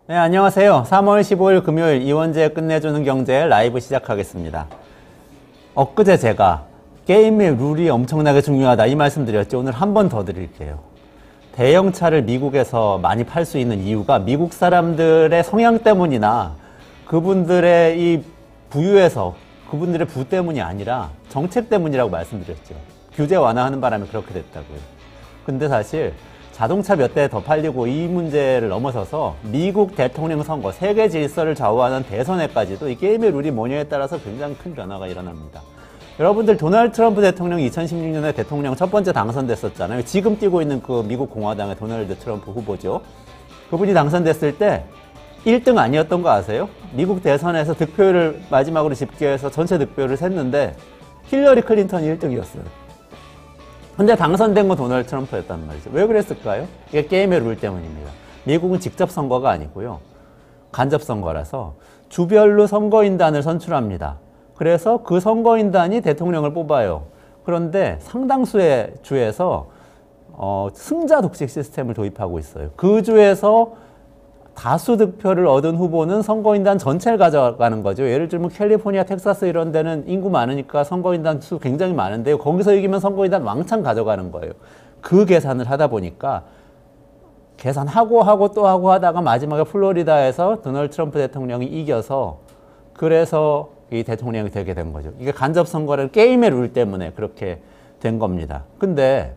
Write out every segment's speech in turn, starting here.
네, 안녕하세요. 3월 15일 금요일 이원재 끝내주는 경제 라이브 시작하겠습니다. 엊그제 제가 게임의 룰이 엄청나게 중요하다 이 말씀 드렸죠. 오늘 한 번 더 드릴게요. 대형차를 미국에서 많이 팔 수 있는 이유가 미국 사람들의 성향 때문이나 그분들의 이 부유해서 그분들의 부 때문이 아니라 정책 때문이라고 말씀드렸죠. 규제 완화하는 바람에 그렇게 됐다고요. 근데 사실 자동차 몇 대 더 팔리고 이 문제를 넘어서서 미국 대통령 선거, 세계 질서를 좌우하는 대선에까지도 이 게임의 룰이 뭐냐에 따라서 굉장히 큰 변화가 일어납니다. 여러분들 도널드 트럼프 대통령이 2016년에 대통령 첫 번째 당선됐었잖아요. 지금 뛰고 있는 그 미국 공화당의 도널드 트럼프 후보죠. 그분이 당선됐을 때 1등 아니었던 거 아세요? 미국 대선에서 득표율을 마지막으로 집계해서 전체 득표율을 셌는데 힐러리 클린턴이 1등이었어요. 근데 당선된 건 도널드 트럼프였단 말이죠. 왜 그랬을까요? 이게 게임의 룰 때문입니다. 미국은 직접 선거가 아니고요. 간접 선거라서 주별로 선거인단을 선출합니다. 그래서 그 선거인단이 대통령을 뽑아요. 그런데 상당수의 주에서 승자 독식 시스템을 도입하고 있어요. 그 주에서 다수 득표를 얻은 후보는 선거인단 전체를 가져가는 거죠. 예를 들면 캘리포니아, 텍사스 이런 데는 인구 많으니까 선거인단 수 굉장히 많은데요. 거기서 이기면 선거인단 왕창 가져가는 거예요. 그 계산을 하다 보니까 계산하고 또 하고 하다가 마지막에 플로리다에서 도널드 트럼프 대통령이 이겨서 그래서 이 대통령이 되게 된 거죠. 이게 간접 선거라는 게임의 룰 때문에 그렇게 된 겁니다. 근데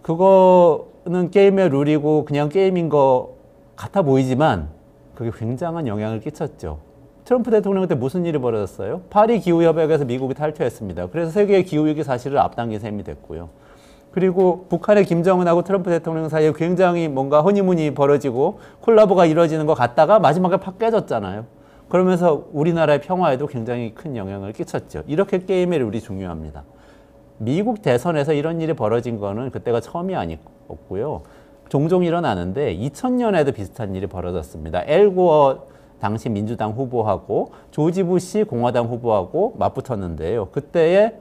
그거는 게임의 룰이고 그냥 게임인 거 같아 보이지만 그게 굉장한 영향을 끼쳤죠. 트럼프 대통령 때 무슨 일이 벌어졌어요? 파리 기후협약에서 미국이 탈퇴했습니다. 그래서 세계의 기후위기 사실을 앞당긴 셈이 됐고요. 그리고 북한의 김정은하고 트럼프 대통령 사이에 굉장히 뭔가 허니문이 벌어지고 콜라보가 이루어지는 것 같다가 마지막에 팍 깨졌잖아요. 그러면서 우리나라의 평화에도 굉장히 큰 영향을 끼쳤죠. 이렇게 게임의 룰이 중요합니다. 미국 대선에서 이런 일이 벌어진 거는 그때가 처음이 아니었고요. 종종 일어나는데 2000년에도 비슷한 일이 벌어졌습니다. 엘 고어 당시 민주당 후보하고 조지 부시 공화당 후보하고 맞붙었는데요. 그때에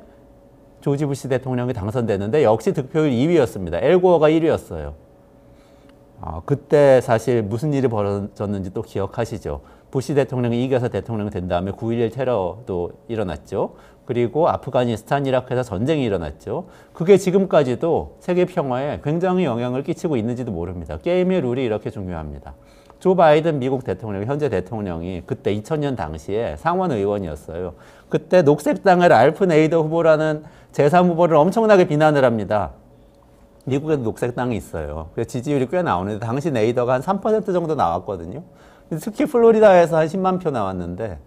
조지 부시 대통령이 당선됐는데 역시 득표율 2위였습니다. 엘 고어가 1위였어요. 그때 사실 무슨 일이 벌어졌는지 또 기억하시죠? 부시 대통령이 이겨서 대통령이 된 다음에 9.11 테러도 일어났죠. 그리고 아프가니스탄, 이라크에서 전쟁이 일어났죠. 그게 지금까지도 세계 평화에 굉장히 영향을 끼치고 있는지도 모릅니다. 게임의 룰이 이렇게 중요합니다. 조 바이든 미국 대통령, 현재 대통령이 그때 2000년 당시에 상원 의원이었어요. 그때 녹색당의 랄프 네이더 후보라는 제3후보를 엄청나게 비난을 합니다. 미국에도 녹색당이 있어요. 그래서 지지율이 꽤 나오는데 당시 네이더가 한 3% 정도 나왔거든요. 특히 플로리다에서 한 10만 표 나왔는데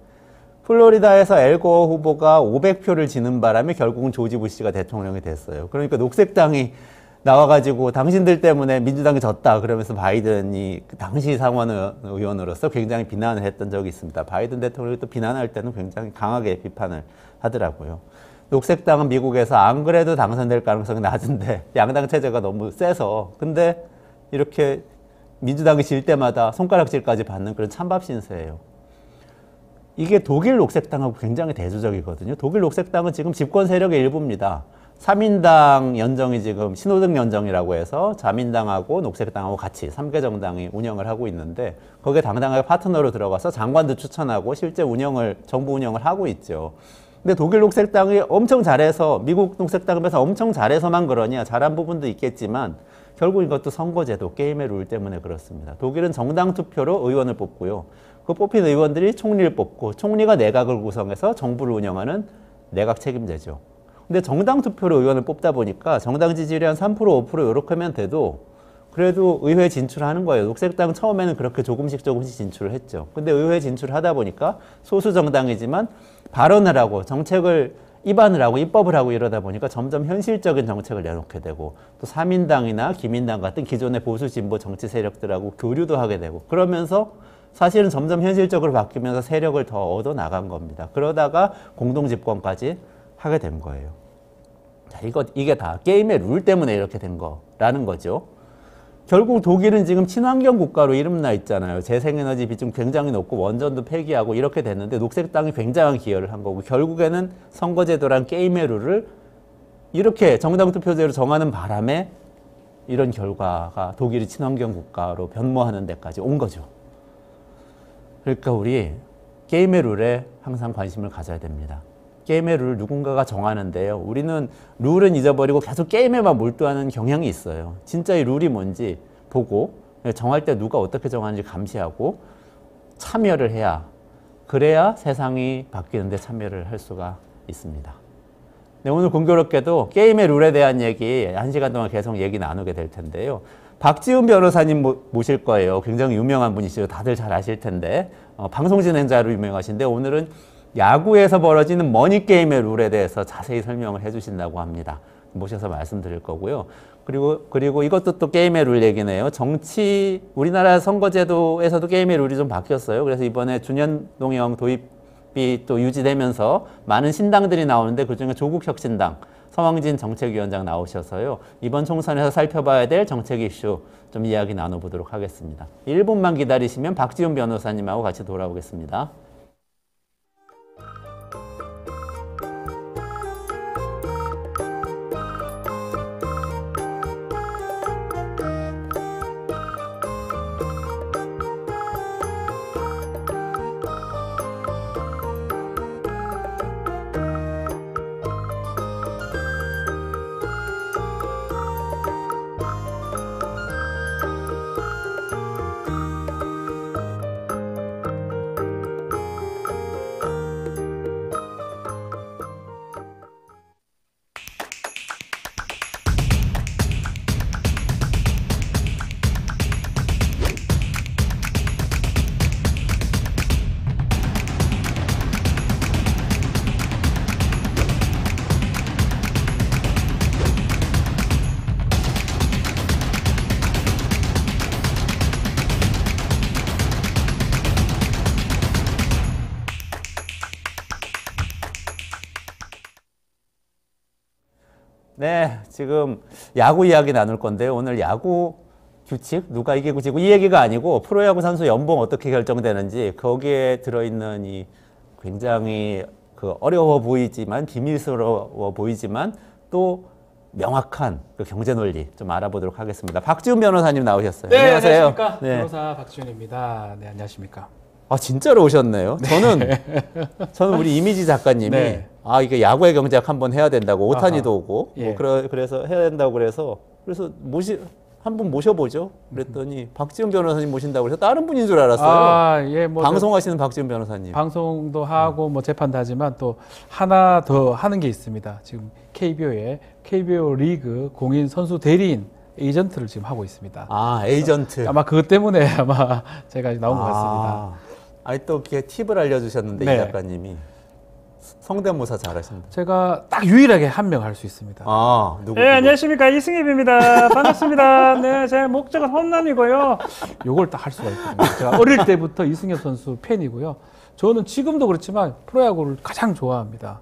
플로리다에서 엘 고어 후보가 500표를 지는 바람에 결국은 조지 부시가 대통령이 됐어요. 그러니까 녹색당이 나와가지고 당신들 때문에 민주당이 졌다 그러면서 바이든이 당시 상원 의원으로서 굉장히 비난을 했던 적이 있습니다. 바이든 대통령이 또 비난할 때는 굉장히 강하게 비판을 하더라고요. 녹색당은 미국에서 안 그래도 당선될 가능성이 낮은데 양당 체제가 너무 세서 근데 이렇게 민주당이 질 때마다 손가락질까지 받는 그런 찬밥 신세예요. 이게 독일 녹색당하고 굉장히 대조적이거든요. 독일 녹색당은 지금 집권 세력의 일부입니다. 3인당 연정이 지금 신호등 연정이라고 해서 자민당하고 녹색당하고 같이 3개 정당이 운영을 하고 있는데 거기에 당당하게 파트너로 들어가서 장관도 추천하고 실제 정부 운영을 하고 있죠. 근데 독일 녹색당이 엄청 잘해서 미국 녹색당에 비해서 엄청 잘해서만 그러냐 잘한 부분도 있겠지만 결국 이것도 선거제도 게임의 룰 때문에 그렇습니다. 독일은 정당 투표로 의원을 뽑고요. 그 뽑힌 의원들이 총리를 뽑고 총리가 내각을 구성해서 정부를 운영하는 내각 책임제죠. 근데 정당 투표로 의원을 뽑다 보니까 정당 지지율이 한 3%, 5% 이렇게 하면 돼도 그래도 의회 진출하는 거예요. 녹색당은 처음에는 그렇게 조금씩 진출을 했죠. 근데 의회 진출하다 보니까 소수 정당이지만 발언을 하고 정책을 입안을 하고 입법을 하고 이러다 보니까 점점 현실적인 정책을 내놓게 되고 또 3인당이나 기민당 같은 기존의 보수 진보 정치 세력들하고 교류도 하게 되고 그러면서 사실은 점점 현실적으로 바뀌면서 세력을 더 얻어 나간 겁니다. 그러다가 공동 집권까지 하게 된 거예요. 자, 이게 다 게임의 룰 때문에 이렇게 된 거라는 거죠. 결국 독일은 지금 친환경 국가로 이름나 있잖아요. 재생에너지 비중 굉장히 높고 원전도 폐기하고 이렇게 됐는데 녹색당이 굉장한 기여를 한 거고 결국에는 선거제도란 게임의 룰을 이렇게 정당 투표제로 정하는 바람에 이런 결과가 독일이 친환경 국가로 변모하는 데까지 온 거죠. 그러니까 우리 게임의 룰에 항상 관심을 가져야 됩니다. 게임의 룰 누군가가 정하는데요. 우리는 룰은 잊어버리고 계속 게임에만 몰두하는 경향이 있어요. 진짜 이 룰이 뭔지 보고 정할 때 누가 어떻게 정하는지 감시하고 참여를 해야, 그래야 세상이 바뀌는데 참여를 할 수가 있습니다. 네, 오늘 공교롭게도 게임의 룰에 대한 얘기 1시간 동안 계속 얘기 나누게 될 텐데요. 박지훈 변호사님 모실 거예요. 굉장히 유명한 분이시죠. 다들 잘 아실 텐데 방송 진행자로 유명하신데 오늘은 야구에서 벌어지는 머니게임의 룰에 대해서 자세히 설명을 해주신다고 합니다. 모셔서 말씀드릴 거고요. 그리고 이것도 또 게임의 룰 얘기네요. 우리나라 선거제도에서도 게임의 룰이 좀 바뀌었어요. 그래서 이번에 준연동형 도입이 또 유지되면서 많은 신당들이 나오는데 그중에 조국혁신당 서왕진 정책위원장 나오셔서요. 이번 총선에서 살펴봐야 될 정책 이슈 좀 이야기 나눠보도록 하겠습니다. 1분만 기다리시면 박지훈 변호사님하고 같이 돌아오겠습니다. 네, 지금 야구 이야기 나눌 건데요. 오늘 야구 규칙, 누가 이기고 지고 이 얘기가 아니고 프로야구 선수 연봉 어떻게 결정되는지 거기에 들어있는 이 굉장히 어려워 보이지만 비밀스러워 보이지만 또 명확한 그 경제 논리 좀 알아보도록 하겠습니다. 박지훈 변호사님 나오셨어요. 네, 안녕하세요. 안녕하십니까. 네. 변호사 박지훈입니다. 네, 안녕하십니까. 아, 진짜로 오셨네요. 저는 우리 이미지 작가님이 네. 이게 야구의 경제학 한번 해야 된다고 오타니도 오고 예. 그래서 해야 된다고 그래서 한 분 모셔보죠. 그랬더니 박지훈 변호사님 모신다고 그래서 다른 분인 줄 알았어요. 예, 방송하시는 박지훈 변호사님. 방송도 하고 뭐 재판도 하지만 또 하나 더 하는 게 있습니다. 지금 KBO 리그 공인 선수 대리인 에이전트를 지금 하고 있습니다. 에이전트. 아마 그것 때문에 아마 제가 나온 것 같습니다. 아니 또 이렇게 팁을 알려주셨는데 네. 이 작가님이 성대모사 잘하신다. 제가 딱 유일하게 한 명 할 수 있습니다. 누구? 네, 안녕하십니까. 이승엽입니다. 반갑습니다. 네, 제 목적은 홈런이고요. 요걸 딱 할 수가 있거든요. 제가 어릴 때부터 이승엽 선수 팬이고요. 저는 지금도 그렇지만 프로야구를 가장 좋아합니다.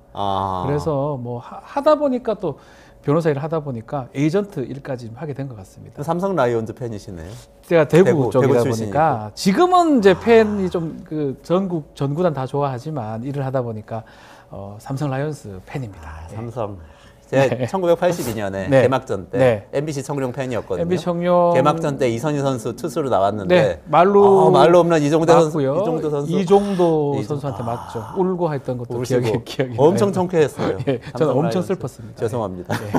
그래서 뭐 하다 보니까 또 변호사 일을 하다 보니까 에이전트 일까지 하게 된 것 같습니다. 삼성 라이온즈 팬이시네요. 제가 대구 쪽이다 대구 보니까 지금은 이제 팬이 좀 전 구단 다 좋아하지만 일을 하다 보니까 삼성 라이온즈 팬입니다. 삼성. 제가 1982년에 네. 개막전 때 네. MBC 청룡 팬이었거든요. MBC 청룡 개막전 때 이선희 선수 투수로 나왔는데 네, 말로 없는 이종도 선수. 이종도 선수한테 맞죠. 울고 했던 것도 기억이 엄청 청쾌했어요. 네, 저는 엄청 슬펐습니다. 죄송합니다. 네.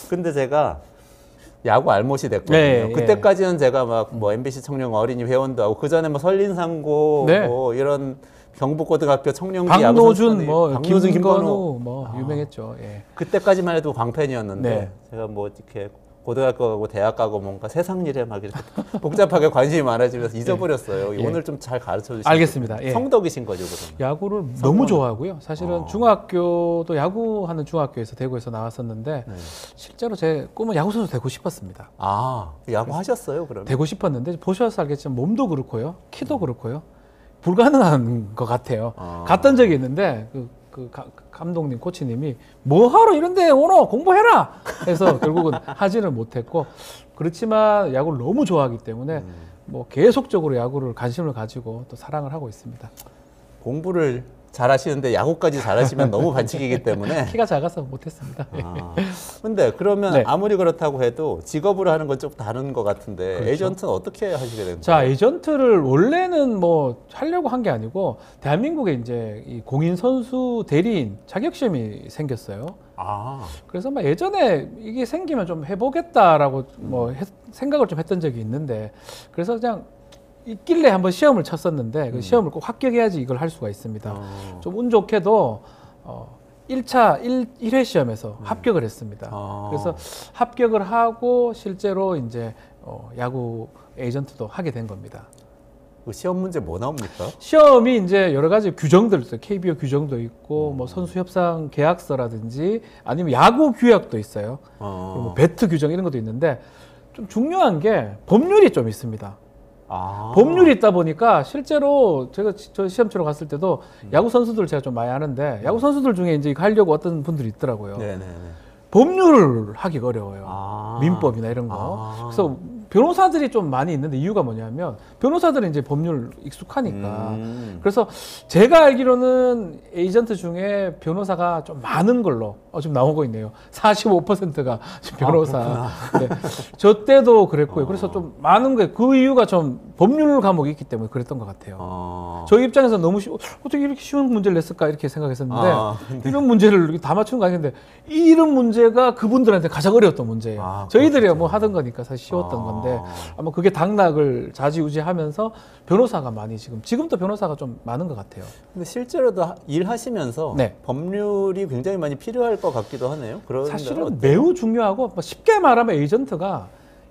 근데 제가 야구 알못이 됐거든요. 네, 그때까지는 제가 막 MBC 청룡 어린이 회원도 하고 그 전에 설린상고 네. 이런 경북고등학교 청룡기 박노준, 박노준, 김건우 유명했죠. 예. 그때까지만 해도 광팬이었는데 네. 제가 이렇게 고등학교 가고 대학 가고 뭔가 세상 일에 막 이렇게 복잡하게 관심이 많아지면서 잊어버렸어요. 예. 오늘 좀 잘 가르쳐 주시면 알겠습니다. 예. 성덕이신 거죠, 그러면? 야구를 너무 좋아하고요. 사실은 중학교도 야구하는 중학교에서 대구에서 나왔었는데 실제로 제 꿈은 야구 선수 되고 싶었습니다. 야구 하셨어요, 그러면? 되고 싶었는데 보셔서 알겠지만 몸도 그렇고요, 키도 그렇고요, 불가능한 것 같아요. 갔던 적이 있는데 감독님, 코치님이 뭐하러 이런데 오노 공부해라 해서 결국은 하지는 못했고, 그렇지만 야구를 너무 좋아하기 때문에 계속적으로 야구를 관심을 가지고 또 사랑을 하고 있습니다. 공부를 잘하시는데 야구까지 잘하시면 너무 반칙이기 때문에. 키가 작아서 못했습니다. 근데 그러면 네. 아무리 그렇다고 해도 직업으로 하는 건 좀 다른 것 같은데 그렇죠. 에이전트는 어떻게 하시게 된 자, 거예요? 에이전트를 원래는 뭐 하려고 한 게 아니고 대한민국에 이제 이 공인 선수 대리인 자격 시험이 생겼어요. 아, 그래서 막 예전에 이게 생기면 좀 해보겠다라고 뭐 생각을 좀 했던 적이 있는데 그래서 그냥 있길래 한번 시험을 쳤었는데 그 시험을 꼭 합격해야지 이걸 할 수가 있습니다. 좀 운 좋게도 1회 시험에서 합격을 했습니다. 그래서 합격을 하고 실제로 이제 야구 에이전트도 하게 된 겁니다. 그 시험 문제 뭐 나옵니까? 시험이 이제 여러 가지 규정들 있어요. KBO 규정도 있고, 뭐 선수 협상 계약서라든지 아니면 야구 규약도 있어요. 그리고 뭐 배트 규정 이런 것도 있는데 좀 중요한 게 법률이 좀 있습니다. 법률이 있다 보니까 실제로 제가 저 시험 치러 갔을 때도 야구 선수들 제가 좀 많이 아는데 야구 선수들 중에 이제 이거 하려고 어떤 분들이 있더라고요. 네네네. 법률을 하기가 어려워요. 민법이나 이런 거. 그래서 변호사들이 좀 많이 있는데 이유가 뭐냐면 변호사들은 이제 법률 익숙하니까. 그래서 제가 알기로는 에이전트 중에 변호사가 좀 많은 걸로 지금 나오고 있네요. 45%가 지금 변호사. 네. 저 때도 그랬고요. 그래서 좀 많은 게 그 이유가 좀 법률 과목이 있기 때문에 그랬던 것 같아요. 저희 입장에서 너무 어떻게 이렇게 쉬운 문제를 냈을까 이렇게 생각했었는데 이런 문제를 이렇게 다 맞추는 거 아닌데 이런 문제가 그분들한테 가장 어려웠던 문제예요. 저희들이 뭐 하던 거니까 사실 쉬웠던 건데 아마 그게 당락을 좌지우지하면서 변호사가 많이 지금도 변호사가 좀 많은 것 같아요. 근데 실제로도 일하시면서 네. 법률이 굉장히 많이 필요할 것 같기도 하네요. 그런 사실은 매우 중요하고 뭐 쉽게 말하면 에이전트가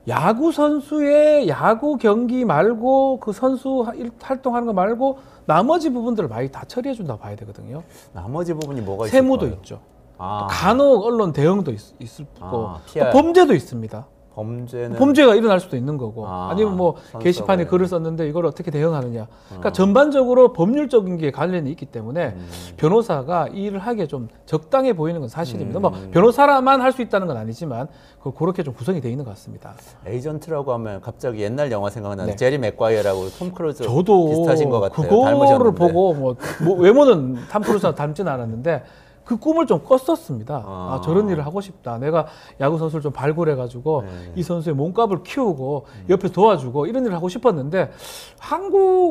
야구 선수의 야구 경기 말고 그 선수 활동하는 거 말고 나머지 부분들을 많이 다 처리해 준다고 봐야 되거든요. 나머지 부분이 뭐가 있을까요? 세무도 있죠. 또 간혹 언론 대응도 있을 거고 또 범죄도 있습니다. 범죄가 일어날 수도 있는 거고 아니면 뭐 게시판에 글을 썼는데 이걸 어떻게 대응하느냐. 그러니까 전반적으로 법률적인 게 관련이 있기 때문에 변호사가 이 일을 하기에 좀 적당해 보이는 건 사실입니다. 뭐 변호사라만 할 수 있다는 건 아니지만 그렇게 좀 구성이 되어 있는 것 같습니다. 에이전트라고 하면 갑자기 옛날 영화 생각나는 네. 제리 맥과이어라고 톰 크루즈 저도 비슷하신 것 같아요. 그거를 닮으셨는데. 보고 뭐 외모는 톰 크루즈와 닮지는 않았는데 그 꿈을 좀 꿨었습니다. 저런 일을 하고 싶다. 내가 야구 선수를 좀 발굴해가지고 이 선수의 몸값을 키우고 옆에 도와주고 이런 일을 하고 싶었는데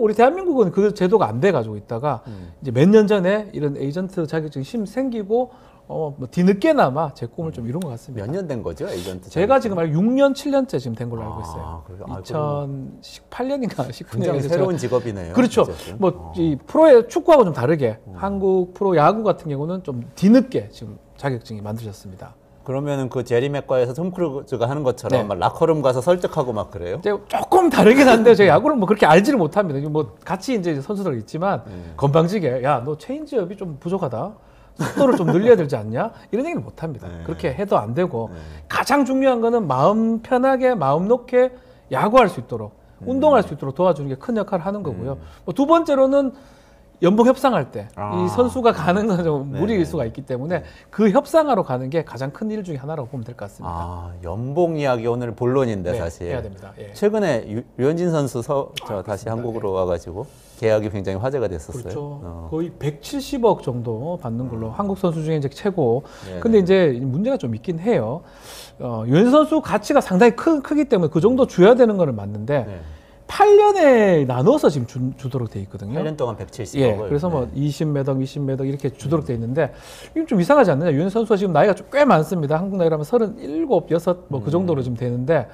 우리 대한민국은 그 제도가 안 돼가지고 있다가 이제 몇 년 전에 이런 에이전트 자격증 생기고 뭐 뒤늦게나마 제 꿈을 좀 이룬 것 같습니다. 몇 년 된 거죠, 에이전트? 제가 지금 6년, 7년째 지금 된 걸로 알고 있어요. 그래요? 2018년인가 19년인가. 굉장히 새로운 직업이네요. 그렇죠. 뭐 이 프로의 축구하고 좀 다르게 한국 프로 야구 같은 경우는 좀 뒤늦게 지금 자격증이 만들어졌습니다. 그러면은 그 제리 맥과에서 톰 크루즈가 하는 것처럼 네. 막 라커룸 가서 설득하고 막 그래요? 이제 조금 다르긴 한데 제가 야구를 뭐 그렇게 알지를 못합니다. 뭐 같이 이제 선수들 있지만 건방지게 야, 너 체인지업이 좀 부족하다. 속도를 좀 늘려야 되지 않냐? 이런 얘기는 못 합니다. 그렇게 해도 안 되고 가장 중요한 거는 마음 편하게 마음 놓게 야구할 수 있도록 운동할 수 있도록 도와주는 게 큰 역할을 하는 거고요. 뭐 두 번째로는 연봉 협상할 때 이 선수가 가는 건 좀 무리일 수가 있기 때문에 그 협상하러 가는 게 가장 큰 일 중에 하나라고 보면 될 것 같습니다. 연봉 이야기 오늘 본론인데 네, 사실 해야 됩니다. 예. 최근에 유현진 선수 다시 한국으로 와가지고 계약이 굉장히 화제가 됐었어요. 그렇죠. 거의 170억 정도 받는 걸로 한국 선수 중에 이제 최고. 네네. 근데 이제 문제가 좀 있긴 해요. 유현진 선수 가치가 상당히 크기 때문에 그 정도 줘야 되는 거는 맞는데 네. 8년에 나눠서 지금 주도록 돼 있거든요. 8년 동안 170억을. 예, 그래서 뭐 20매덕, 20매덕 이렇게 주도록 돼 있는데 이게 좀 이상하지 않느냐? 유현 선수가 지금 나이가 좀 꽤 많습니다. 한국 나이로 하면 37, 6 뭐 그 정도로 좀 되는데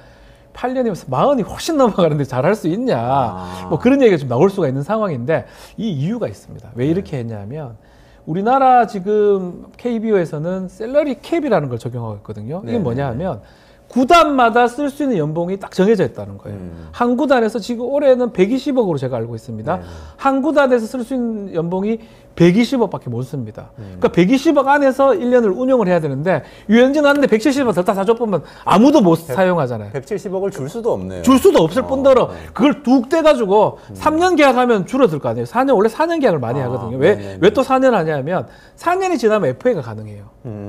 8년이면서 40이 훨씬 넘어가는데 잘할 수 있냐? 뭐 그런 얘기가 좀 나올 수가 있는 상황인데 이 이유가 있습니다. 왜 이렇게 했냐면 우리나라 지금 KBO에서는 셀러리 캡이라는 걸 적용하고 있거든요. 이게 뭐냐 하면 구단마다 쓸 수 있는 연봉이 딱 정해져 있다는 거예요. 한 구단에서 지금 올해는 120억으로 제가 알고 있습니다. 한 구단에서 쓸 수 있는 연봉이 120억밖에 못 씁니다. 그러니까 120억 안에서 1년을 운영을 해야 되는데 유현진 하는데 170억 더 다 줘보면 아무도 못 사용하잖아요. 170억을 줄 수도 없네요. 줄 수도 없을 뿐더러 그걸 뚝 떼가지고 3년 계약하면 줄어들 거 아니에요. 4년, 원래 4년 계약을 많이 하거든요. 왜 또 4년 하냐면 4년이 지나면 FA가 가능해요.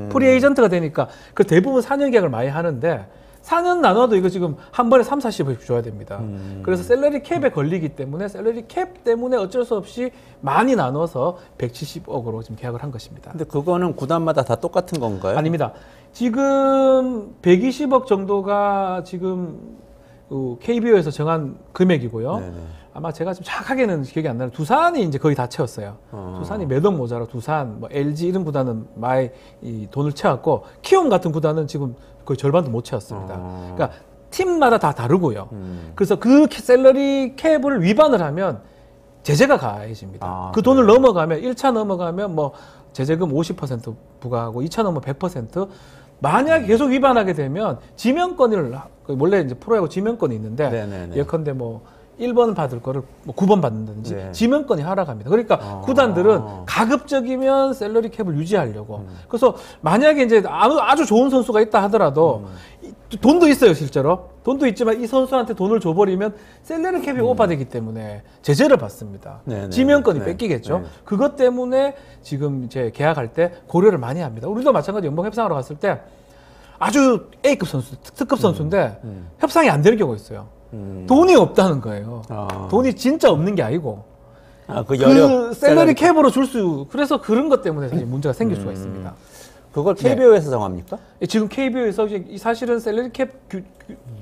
프리 에이전트가 되니까 그 대부분 4년 계약을 많이 하는데 4년 나눠도 이거 지금 한 번에 3, 40억 줘야 됩니다. 그래서 샐러리 캡에 걸리기 때문에 샐러리 캡 때문에 어쩔 수 없이 많이 나눠서 170억으로 지금 계약을 한 것입니다. 근데 그거는 구단마다 다 똑같은 건가요? 아닙니다. 지금 120억 정도가 지금 KBO에서 정한 금액이고요. 네네. 아마 제가 좀 정확하게는 기억이 안 나요. 두산이 이제 거의 다 채웠어요. 두산이 몇 억 모자라 두산, 뭐 LG 이런 구단은 많이 이 돈을 채웠고 키움 같은 구단은 지금 거의 절반도 못 채웠습니다. 그러니까 팀마다 다 다르고요. 그래서 그 샐러리 캡을 위반을 하면 제재가 가해집니다. 그 돈을 넘어가면 1차 넘어가면 뭐 제재금 50% 부과하고 2차 넘어 100%. 만약 계속 위반하게 되면 지명권을 원래 이제 프로야구 지명권이 있는데 네네네. 예컨대 뭐 1번 받을 거를 뭐 9번 받는다든지 네. 지명권이 하락합니다. 그러니까 구단들은 가급적이면 샐러리 캡을 유지하려고. 그래서 만약에 이제 아주 좋은 선수가 있다 하더라도 돈도 있어요, 실제로. 돈도 있지만 이 선수한테 돈을 줘버리면 샐러리 캡이 오버되기 때문에 제재를 받습니다. 네네. 지명권이 네. 뺏기겠죠. 네. 그것 때문에 지금 이제 계약할 때 고려를 많이 합니다. 우리도 마찬가지 연봉 협상하러 갔을 때 아주 A급 선수, 특급 선수인데 협상이 안 되는 경우가 있어요. 돈이 없다는 거예요. 돈이 진짜 없는 게 아니고 그 샐러리 캡으로 줄 수, 그래서 그런 것 때문에 사실 문제가 생길 수가 있습니다. 그걸 KBO에서 정합니까? 지금 KBO에서 사실은 샐러리 캡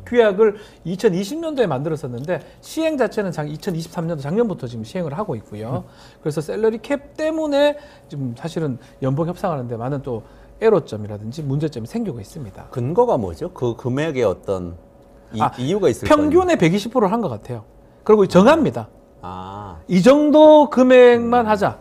규약을 2020년도에 만들었었는데 시행 자체는 2023년도 작년부터 지금 시행을 하고 있고요. 그래서 샐러리 캡 때문에 지금 사실은 연봉 협상하는데 많은 또 애로점이라든지 문제점이 생기고 있습니다. 근거가 뭐죠? 그 금액의 어떤 이유가 있을 평균의 120%를 한 것 같아요. 그리고 정합니다. 아. 이 정도 금액만 하자.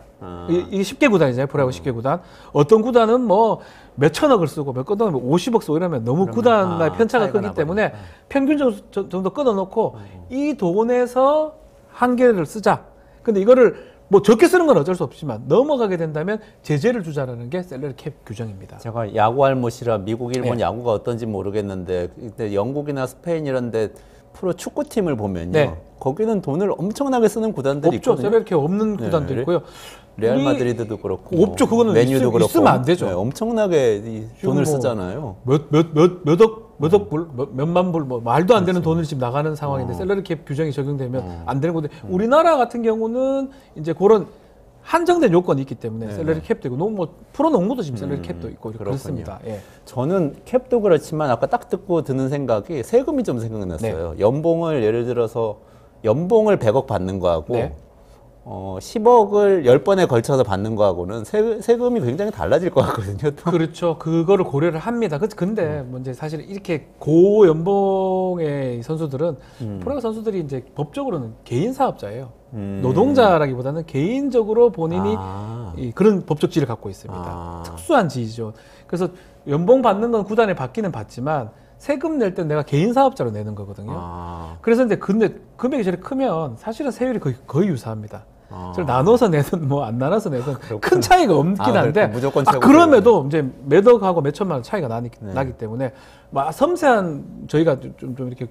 이게 10개 구단이잖아요. 프로야구 10개 구단. 어떤 구단은 뭐 몇천억을 쓰고 몇 구단은 50억 쓰고 이러면 너무 구단의 편차가 크기 때문에 평균 정도 끊어놓고 이 돈에서 한 개를 쓰자. 근데 이거를 뭐 적게 쓰는 건 어쩔 수 없지만 넘어가게 된다면 제재를 주자라는 게 샐러리 캡 규정입니다. 제가 야구 알못이라 미국, 일본 네. 야구가 어떤지 모르겠는데 근데 영국이나 스페인 이런데 프로 축구팀을 보면요. 네. 거기는 돈을 엄청나게 쓰는 구단들이 없죠. 있거든요. 샐러리 캡 없는 구단도 네. 있고요. 레알 마드리드도 그렇고 없죠. 그거는 메뉴도 그렇고 있으면 안 되죠. 네, 엄청나게 돈을 뭐 쓰잖아요. 몇억 불, 몇만 불, 뭐 말도 안 되는 돈을 지금 나가는 상황인데 샐러리 캡 규정이 적용되면 안 되는 건데 우리나라 같은 경우는 이제 그런 한정된 요건이 있기 때문에 샐러리 캡도 있고 뭐 프로농구도 지금 샐러리 캡도 있고 그렇습니다. 예. 저는 캡도 그렇지만 아까 딱 듣고 드는 생각이 세금이 좀 생각났어요. 연봉을 예를 들어서 연봉을 100억 받는 거하고 네. 10억을 10번에 걸쳐서 받는 거하고는 세금이 굉장히 달라질 것 같거든요. 또. 그렇죠. 그거를 고려를 합니다. 근데 뭐 이제 사실 이렇게 고연봉의 선수들은 프로야구 선수들이 이제 법적으로는 개인 사업자예요. 노동자라기보다는 개인적으로 본인이 그런 법적 지위를 갖고 있습니다. 특수한 지위죠. 그래서 연봉 받는 건 구단에 받기는 받지만 세금 낼 때 내가 개인 사업자로 내는 거거든요. 그래서 근데 금액이 저리 크면 사실은 세율이 거의 유사합니다. 저를 나눠서 내든 뭐 안 나눠서 내든 큰 차이가 없긴 한데 무조건 그럼에도 이제 몇 억하고 몇 천만 원 차이가 나기 때문에 막 섬세한 저희가 좀 이렇게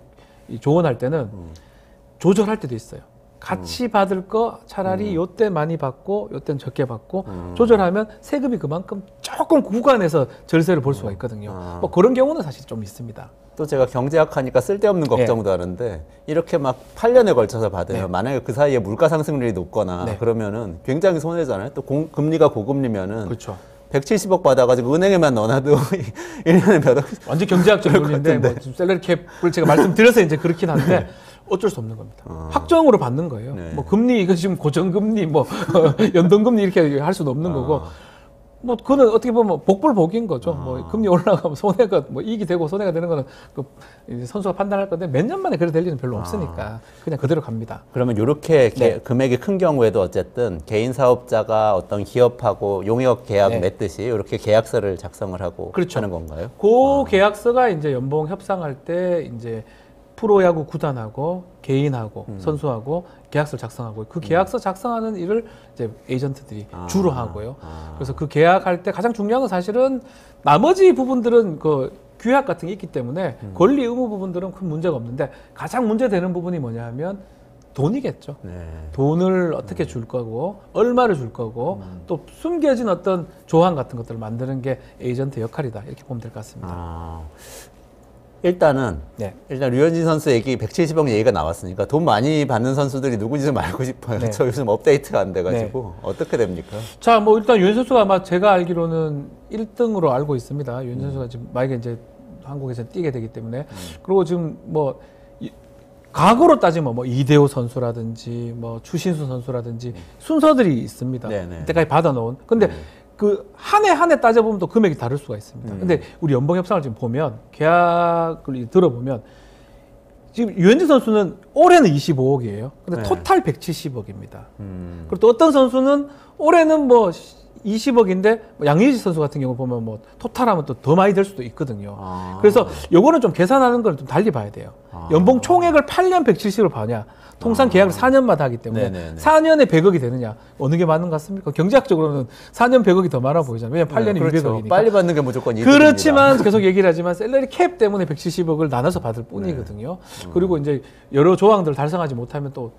조언할 때는 조절할 때도 있어요. 같이 받을 거 차라리 요때 많이 받고 요때는 적게 받고 조절하면 세금이 그만큼 조금 구간에서 절세를 볼 수가 있거든요. 뭐 그런 경우는 사실 좀 있습니다. 또 제가 경제학 하니까 쓸데없는 걱정도 하는데 이렇게 막 8년에 걸쳐서 받으면 만약에 그 사이에 물가 상승률이 높거나 그러면은 굉장히 손해잖아요. 또 금리가 고금리면은 그렇죠. 170억 받아가지고 은행에만 넣어놔도 1년에 몇 억. 완전 경제학적 논리인데 뭐 지금 샐러리 캡을 제가 말씀드려서 이제 그렇긴 한데 어쩔 수 없는 겁니다. 확정으로 받는 거예요. 뭐 금리 이거 지금 고정금리 뭐 연동금리 이렇게 할 수는 없는 거고 뭐 그거는 어떻게 보면 복불복인 거죠. 뭐 금리 올라가면 손해가 뭐 이익이 되고 손해가 되는 거는 그 이제 선수가 판단할 건데 몇 년 만에 그래 될 일은 별로 없으니까 그냥 그대로 갑니다. 그러면 이렇게 금액이 큰 경우에도 어쨌든 개인 사업자가 어떤 기업하고 용역 계약 맺듯이 이렇게 계약서를 작성을 하고 하는 건가요? 그 계약서가 이제 연봉 협상할 때 이제 프로야구 구단하고 개인하고 선수하고 계약서를 작성하고 그 계약서 작성하는 일을 이제 에이전트들이 주로 하고요. 그래서 그 계약할 때 가장 중요한 건 사실은 나머지 부분들은 그 규약 같은 게 있기 때문에 권리 의무 부분들은 큰 문제가 없는데 가장 문제되는 부분이 뭐냐 하면 돈이겠죠. 돈을 어떻게 줄 거고 얼마를 줄 거고 또 숨겨진 어떤 조항 같은 것들을 만드는 게 에이전트 역할이다. 이렇게 보면 될 것 같습니다. 일단은 네. 일단 류현진 선수 얘기 170억 얘기가 나왔으니까 돈 많이 받는 선수들이 누군지 좀 알고 싶어요. 네. 저 요즘 업데이트가 안 돼가지고 어떻게 됩니까? 자, 뭐 일단 유현 선수가 아마 제가 알기로는 1등으로 알고 있습니다. 유현 선수가 지금 만약에 이제 한국에서 뛰게 되기 때문에 그리고 지금 뭐 과거로 따지면 뭐 이대호 선수라든지 뭐 추신수 선수라든지 순서들이 있습니다. 네네. 이때까지 받아놓은. 근데 그 한 해 한 해 따져보면 또 금액이 다를 수가 있습니다. 근데 우리 연봉 협상을 지금 보면 계약을 들어보면 지금 유현진 선수는 올해는 25억이에요. 근데 네. 토탈 170억입니다. 그리고 또 어떤 선수는 올해는 뭐 20억인데 양의지 선수 같은 경우 보면 뭐 토탈하면 또 더 많이 될 수도 있거든요. 그래서 요거는 좀 계산하는 걸 좀 달리 봐야 돼요. 연봉 총액을 8년 170을 봐냐. 통상 계약을 4년마다 하기 때문에 네네네. 4년에 100억이 되느냐. 어느 게 맞는 것 같습니까? 경제학적으로는 4년 100억이 더 많아 보이잖아요. 왜냐면 8년에 그렇죠. 200억이니까. 빨리 받는 게 무조건 이득입니다. 그렇지만 계속 얘기를 하지만 샐러리 캡 때문에 170억을 나눠서 받을 뿐이거든요. 그리고 이제 여러 조항들을 달성하지 못하면 또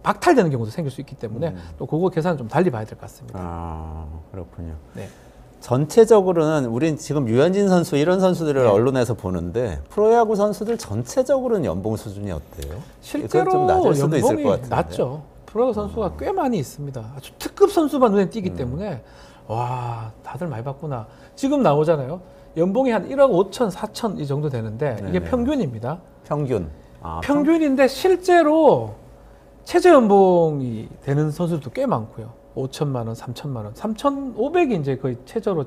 박탈되는 경우도 생길 수 있기 때문에 또 그거 계산은 좀 달리 봐야 될 것 같습니다. 아, 그렇군요. 네. 전체적으로는 우린 지금 유현진 선수 이런 선수들을 네. 언론에서 보는데 프로야구 선수들 전체적으로는 연봉 수준이 어때요? 실제로 이건 좀 낮을 수도 있을 연봉이 것 같은데. 낮죠. 프로야구 선수가 꽤 많이 있습니다. 아주 특급 선수만 눈에 띄기 때문에 와 다들 많이 받구나. 지금 나오잖아요. 연봉이 한 1억 5천, 4천 이 정도 되는데 이게 네네. 평균입니다. 평균. 아, 평균인데 실제로 최저 연봉이 되는 선수들도 꽤 많고요. 5천만 원, 3천만 원, 3,500이 이제 거의 최저로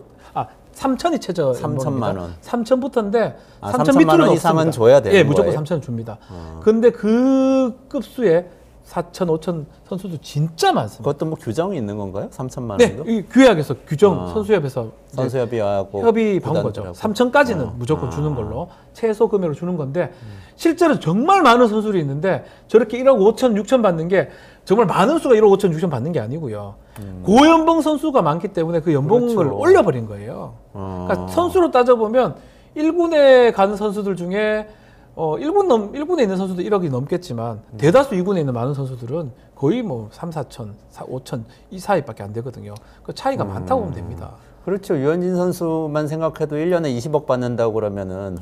3천이 최저 3천만 원. 3천부터인데 아, 3천 3천만 밑으로는 원 이상은 없습니다. 줘야 되는 예, 무조건 거예요? 3천을 줍니다. 근데 그 급수에 4천, 5천 선수도 진짜 많습니다. 그것도 뭐 규정이 있는 건가요? 3천만 네, 원도? 이 규약에서 규정, 선수협에서 이제 선수협의하고 협의 본 거죠. 구단들하고. 3천까지는 무조건 주는 걸로 최소 금액을 주는 건데 실제로 정말 많은 선수들이 있는데 저렇게 1억 5천, 6천 받는 게 정말 많은 수가 1억 5천, 6천 받는 게 아니고요. 고연봉 선수가 많기 때문에 그 연봉을 그렇죠. 올려버린 거예요. 그러니까 선수로 따져보면 1군에 가는 선수들 중에 1군에 있는 선수도 1억이 넘겠지만 대다수 2군에 있는 많은 선수들은 거의 뭐 3, 4천, 5천 이 사이밖에 안 되거든요. 그 차이가 많다고 보면 됩니다. 그렇죠. 유현진 선수만 생각해도 1년에 20억 받는다고 그러면 한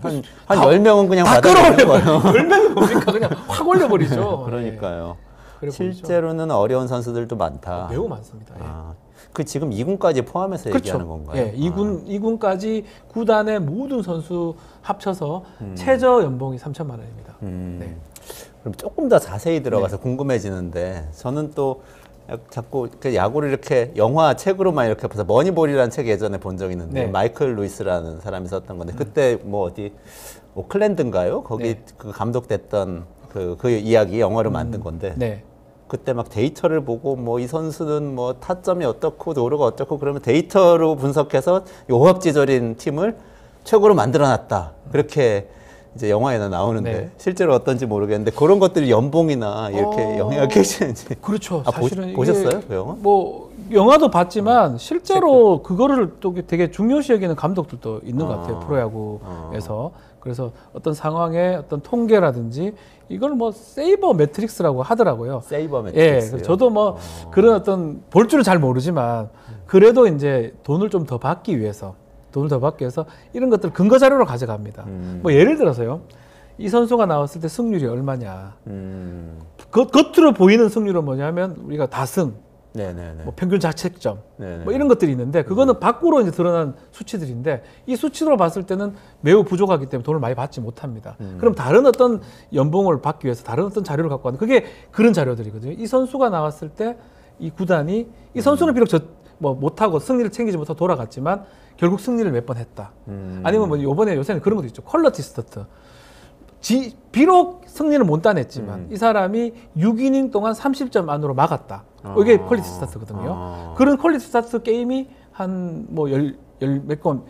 다- 10명은 그냥 다 받아야 되는 거예요. 끌어올려버려. 10명이 뭡니까? 그냥 확 올려버리죠. 그러니까요. 그래 보이죠. 실제로는 어려운 선수들도 많다. 매우 많습니다. 예. 아, 그 지금 2군까지 포함해서 얘기하는 건가요? 예, 2군까지 구단의 모든 선수 합쳐서 최저 연봉이 3천만 원입니다. 네. 그럼 조금 더 자세히 들어가서 궁금해지는데 저는 또 자꾸 그 야구를 이렇게 영화 책으로만 이렇게 봐서 머니볼이라는 책 예전에 본 적이 있는데 네. 마이클 루이스라는 사람이 썼던 건데 그때 뭐 어디 오클랜드인가요? 거기 네. 그 감독됐던 그 이야기 영화로 만든 건데 네. 그때 막 데이터를 보고 뭐 이 선수는 뭐 타점이 어떻고 도루가 어떻고 그러면 데이터로 분석해서 요합지졸인 팀을 최고로 만들어놨다. 그렇게 이제 영화에나 나오는데 네. 실제로 어떤지 모르겠는데 그런 것들이 연봉이나 이렇게 영향을 끼치는지. 그렇죠. 아, 사실은 이게 보셨어요? 그 영화? 뭐 영화도 봤지만 실제로 그거를 또 되게 중요시 여기는 감독들도 있는 것 같아요. 프로야구에서. 그래서 어떤 상황의 어떤 통계라든지 이걸 뭐 세이버 매트릭스라고 하더라고요. 세이버 예, 매트릭스. 그래서 저도 뭐 그런 어떤 볼 줄은 잘 모르지만 그래도 이제 돈을 좀 더 받기 위해서 이런 것들 근거 자료로 가져갑니다. 뭐 예를 들어서요. 이 선수가 나왔을 때 승률이 얼마냐. 겉으로 보이는 승률은 뭐냐면 우리가 다승, 네네네. 뭐 평균 자책점, 네네. 뭐 이런 것들이 있는데 그거는 밖으로 이제 드러난 수치들인데 이 수치로 봤을 때는 매우 부족하기 때문에 돈을 많이 받지 못합니다. 그럼 다른 어떤 연봉을 받기 위해서 다른 어떤 자료를 갖고 왔는 그게 그런 자료들이거든요. 이 선수가 나왔을 때 이 구단이 이 선수는 비록 뭐 못하고 승리를 챙기지 못하고 돌아갔지만 결국 승리를 몇 번 했다. 아니면 뭐 요새는 그런 것도 있죠. 퀄리티 스타트. 비록 승리는 못 따냈지만 이 사람이 6이닝 동안 30점 안으로 막았다. 이게 퀄리티 스타트거든요. 그런 퀄리티 스타트 게임이 한 뭐 몇 건.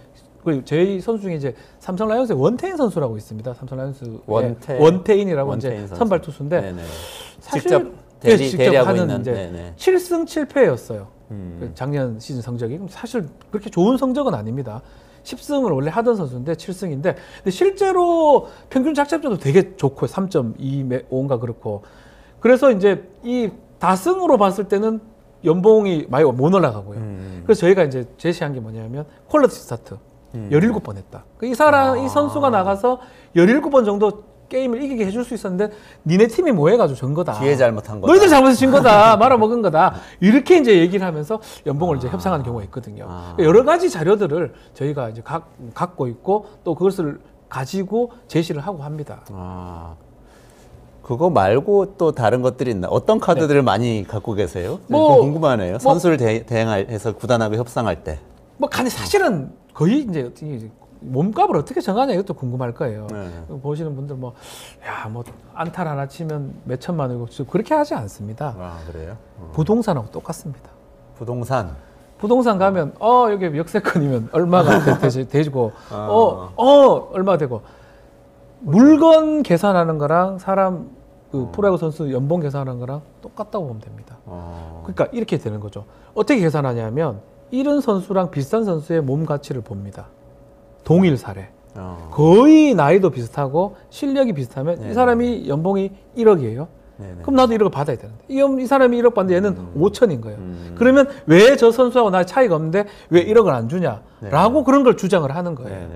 저희 선수 중에 이제 삼성 라이온스의 원태인 선수라고 있습니다. 삼성 라이온스 원태인이라고 이제 선수. 선발 투수인데 네네. 사실 직접 대리하고 하는 있는. 이제 네네. 7승 7패였어요. 작년 시즌 성적이. 그럼 사실 그렇게 좋은 성적은 아닙니다. 10승을 원래 하던 선수인데 7승인데 근데 실제로 평균 작점도 되게 좋고요. 3.25인가 그렇고. 그래서 이제 이 다승으로 봤을 때는 연봉이 많이 못 올라가고요. 그래서 저희가 이제 제시한 게 뭐냐면 퀄리티 스타트. 17번 했다. 이 선수가 나가서 17번 정도 게임을 이기게 해줄 수 있었는데 니네 팀이 뭐 해가지고 전 거다. 뒤에 잘못한 거다. 너희들 잘못해서 진 거다. 말아먹은 거다. 이렇게 이제 얘기를 하면서 연봉을 이제 협상하는 경우가 있거든요. 그러니까 여러 가지 자료들을 저희가 이제 갖고 있고 또 그것을 가지고 제시를 하고 합니다. 그거 말고 또 다른 것들이 있나? 어떤 카드들을 많이 갖고 계세요? 궁금하네요. 선수를 대행해서 구단하고 협상할 때. 사실은 거의 이제 몸값을 어떻게 정하냐 이것도 궁금할 거예요. 보시는 분들 안타를 하나 치면 몇 천만 원이고 그렇게 하지 않습니다. 그래요? 부동산하고 똑같습니다. 부동산 가면 여기 역세권이면 얼마가 되고 얼마 되고 물건 계산하는 거랑 사람 프로야구 선수 연봉 계산하는 거랑 똑같다고 보면 됩니다. 그러니까 이렇게 되는 거죠. 어떻게 계산하냐면 이런 선수랑 비슷한 선수의 몸 가치를 봅니다. 동일 사례. 거의 나이도 비슷하고 실력이 비슷하면 네네. 이 사람이 연봉이 1억이에요. 네네. 그럼 나도 1억을 받아야 되는데 이 사람이 1억 받는데 얘는 5천인 거예요. 그러면 왜 저 선수하고 나 차이가 없는데 왜 1억을 안 주냐라고 네네. 그런 걸 주장을 하는 거예요.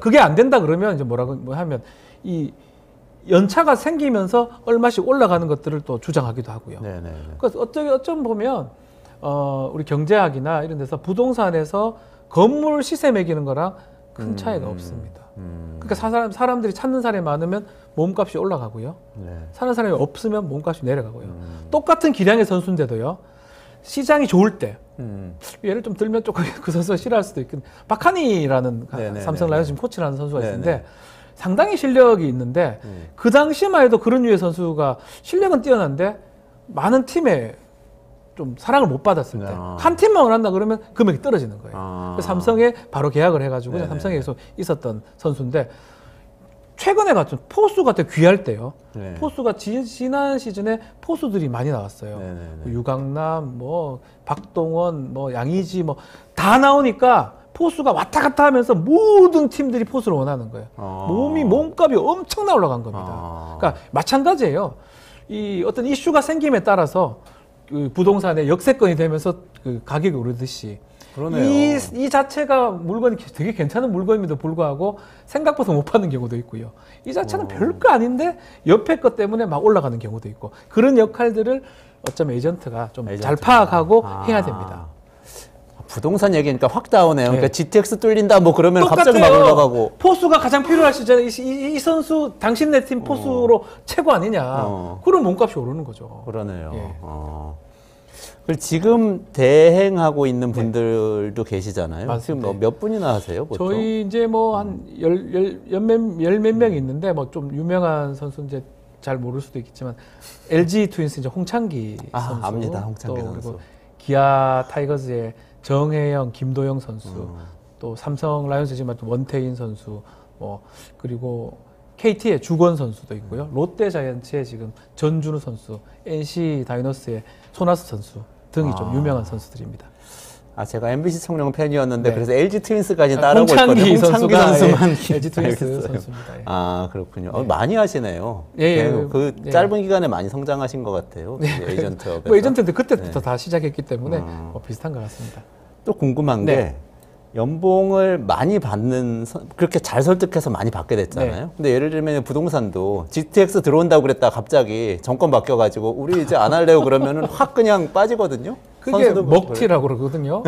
그게 안 된다 그러면 이제 뭐라고 하면 이 연차가 생기면서 얼마씩 올라가는 것들을 또 주장하기도 하고요. 그래서 어쩜 보면 우리 경제학이나 이런 데서 부동산에서 건물 시세 매기는 거랑 큰 차이가 없습니다. 그러니까 사람들이 찾는 사람이 많으면 몸값이 올라가고요. 사는 사람이 없으면 몸값이 내려가고요. 똑같은 기량의 선수인데도요. 시장이 좋을 때 예를 좀 들면 조금 그 선수가 싫어할 수도 있겠는데 박하니라는 삼성 라이온즈 지금 코치라는 선수가 있는데 상당히 실력이 있는데 그 당시만 해도 그런 류의 선수가 실력은 뛰어난데 많은 팀에 좀 사랑을 못 받았을 때 한 팀만 원한다 그러면 금액이 떨어지는 거예요. 그래서 삼성에 바로 계약을 해가지고 삼성에 계속 있었던 선수인데 최근에 같은 포수가 되게 귀할 때요. 포수가 지난 시즌에 포수들이 많이 나왔어요. 유강남, 박동원, 양의지 다 나오니까 포수가 왔다 갔다 하면서 모든 팀들이 포수를 원하는 거예요. 몸값이 엄청나 올라간 겁니다. 그러니까 마찬가지예요. 이 어떤 이슈가 생김에 따라서 그 부동산의 역세권이 되면서 그 가격이 오르듯이 이 자체가 물건이 되게 괜찮은 물건임에도 불구하고 생각보다 못 파는 경우도 있고요. 이 자체는 별거 아닌데 옆에 것 때문에 막 올라가는 경우도 있고 그런 역할들을 어쩌면 에이전트가 좀 잘 파악하고 해야 됩니다. 부동산 얘기니까 확 나오네요. 그러니까 GTX 뚫린다 그러면 갑자기 막 올라가고. 포수가 가장 필요할 시즌에 이 선수 당신네 팀 포수로 최고 아니냐. 그럼 몸값이 오르는 거죠. 그러네요. 그리고 지금 대행하고 있는 분들도 계시잖아요. 맞습니다. 지금 몇 분이나 하세요? 보통? 저희 이제 한 열 몇 명이 있는데 좀 유명한 선수 이제 잘 모를 수도 있겠지만 LG 트윈스 이제 홍창기 선수. 압니다. 홍창기 선수. 그리고 기아 타이거즈의 정혜영, 김도영 선수, 또 삼성 라이온즈 지금 원태인 선수, 그리고 KT의 주건 선수도 있고요. 롯데 자이언츠의 지금 전준우 선수, NC 다이노스의 손아섭 선수 등이 좀 유명한 선수들입니다. 제가 MBC 청룡 팬이었는데 그래서 LG 트윈스까지 따라오고 있거든요. 홍창기 선수만 LG 트윈스 선수입니다. 그렇군요. 많이 하시네요. 짧은 기간에 많이 성장하신 것 같아요. 에이전트. 에이전트인데 그때부터 다 시작했기 때문에 비슷한 것 같습니다. 또 궁금한 게 연봉을 많이 받는 그렇게 잘 설득해서 많이 받게 됐잖아요. 근데 예를 들면 부동산도 GTX 들어온다고 그랬다 갑자기 정권 바뀌어가지고 우리 이제 안 할래요 그러면은 확 그냥 빠지거든요. 그게 먹튀라고 그러거든요.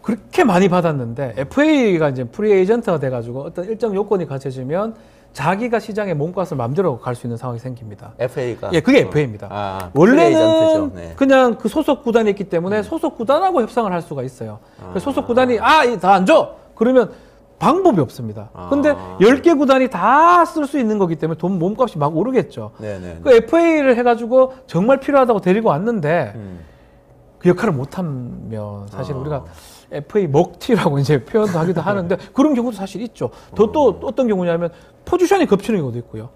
그렇게 많이 받았는데 FA가 이제 프리 에이전트가 돼가지고 어떤 일정 요건이 갖춰지면 자기가 시장에 몸값을 마음대로 갈 수 있는 상황이 생깁니다. FA가? 그게 FA입니다. 원래는 그냥 그 소속 구단이 있기 때문에 소속 구단하고 협상을 할 수가 있어요. 소속 구단이 다 안 줘! 그러면 방법이 없습니다. 근데 10개 구단이 다 쓸 수 있는 거기 때문에 몸값이 막 오르겠죠. 그 FA를 해가지고 정말 필요하다고 데리고 왔는데 그 역할을 못하면 사실 우리가 FA 먹튀라고 이제 표현도 하기도 하는데 그런 경우도 사실 있죠. 또 어떤 경우냐면 포지션이 겹치는 경우도 있고요.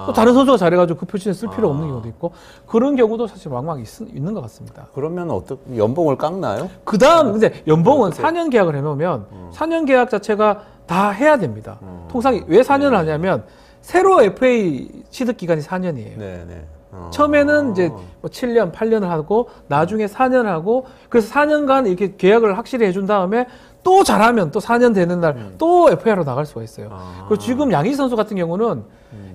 또 다른 선수가 잘해가지고 그 포지션에 쓸 필요 없는 경우도 있고 그런 경우도 사실 왕왕 있는 것 같습니다. 그러면 어떻게 연봉을 깎나요? 그 다음 근데 연봉은 4년 계약을 해놓으면 4년 계약 자체가 다 해야 됩니다. 통상 왜 4년을 하냐면 새로 FA 취득 기간이 4년이에요. 처음에는 이제 7년, 8년을 하고 나중에 4년 하고 그래서 4년간 이렇게 계약을 확실히 해준 다음에 또 잘하면 또 4년 되는 날 또 FA로 나갈 수가 있어요. 아. 그리고 지금 양희 선수 같은 경우는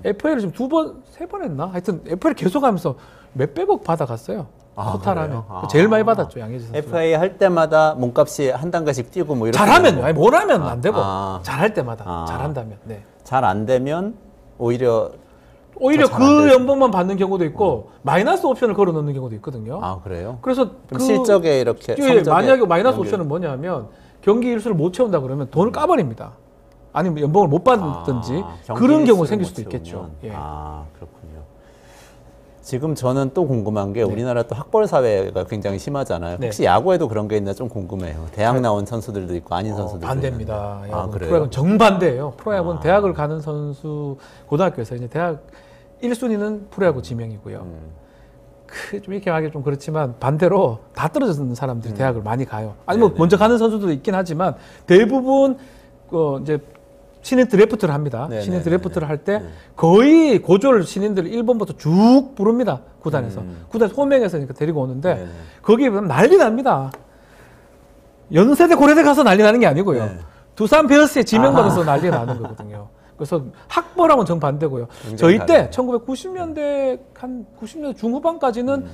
FA를 지금 2번, 3번 했나? 하여튼 FA를 계속 하면서 몇백억 받아갔어요. 아, 토탈하면. 그래요? 아. 제일 많이 받았죠, 양희 선수. FA 할 때마다 몸값이 한 단가씩 뛰고 뭐 이렇게. 잘하면요. 아니, 못하면 안 되고. 아. 잘할 때마다. 아. 잘한다면. 네. 잘 안 되면 오히려 오히려 잘안 그 되죠. 연봉만 받는 경우도 있고 마이너스 옵션을 걸어 넣는 경우도 있거든요. 아 그래요? 그래서 그럼 실적에 이렇게 예, 성적에 만약에 마이너스 연결- 옵션은 뭐냐면 경기 일수를 못 채운다 그러면 돈을 까버립니다. 아니면 연봉을 못 받든지 경기 그런 경우 일수를 생길 못 수도 있겠죠. 채우면. 예. 아 그렇군요. 지금 저는 또 궁금한 네. 게 우리나라 또 학벌 사회가 굉장히 심하잖아요. 혹시 야구에도 그런 게 있나 좀 궁금해요. 대학 나온 선수들도 있고 아닌 선수들도 반대입니다. 있는데. 아 야구는. 그래요? 프로야구는 정반대예요. 프로야구는 아. 대학을 가는 선수 고등학교에서 이제 대학 1순위는 프로야구 지명이고요. 좀 이렇게 하기 좀 그렇지만 반대로 다 떨어졌는 사람들이 대학을 많이 가요. 아니 뭐 네네. 먼저 가는 선수도 있긴 하지만 대부분 이제 신인 드래프트를 합니다. 네네네네. 신인 드래프트를 할 때 거의 고졸 신인들을 1번부터 쭉 부릅니다. 구단에서. 구단 호명해서 데리고 오는데 네네. 거기에 보면 난리 납니다. 연세대 고려대 가서 난리 나는 게 아니고요. 네. 두산 베어스에 지명받아서 난리 나는 거거든요. 그래서 학벌하고는 정반대고요. 굉장히 저희 때 다르네요. 1990년대 한 90년대 중후반까지는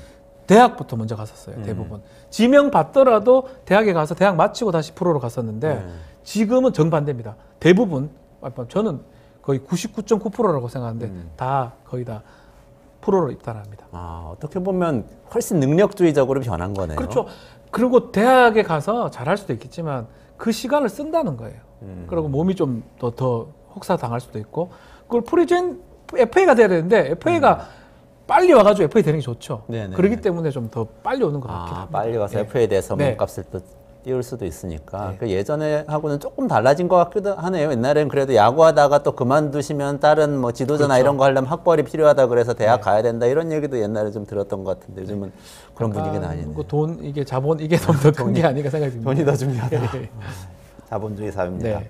대학부터 먼저 갔었어요. 대부분. 지명 받더라도 대학에 가서 대학 마치고 다시 프로로 갔었는데 지금은 정반대입니다. 대부분 저는 거의 99.9%라고 생각하는데 다 거의 다 프로로 입단합니다. 아 어떻게 보면 훨씬 능력주의적으로 변한 거네요. 그렇죠. 그리고 대학에 가서 잘할 수도 있겠지만 그 시간을 쓴다는 거예요. 그리고 몸이 좀 더 혹사 당할 수도 있고 그걸 프리젠 FA가 돼야 되는데 FA가 빨리 와가지고 FA 되는 게 좋죠. 네네. 그렇기 때문에 좀 더 빨리 오는 것 같긴 합니다. 빨리 가서 예. FA에 대해서 네. 몸값을 또 띄울 수도 있으니까 네. 그 예전에 하고는 조금 달라진 것 같기도 하네요. 옛날엔 그래도 야구하다가 또 그만두시면 다른 뭐 지도자나 그렇죠. 이런 거 하려면 학벌이 필요하다 그래서 대학 네. 가야 된다 이런 얘기도 옛날에 좀 들었던 것 같은데 요즘은 그런 분위기는 아니네요. 돈 이게 자본 이게 좀 더 큰 게 아닌가 생각이 듭니다. 돈이 더 중요하다. 예. 자본주의 사회입니다. 네.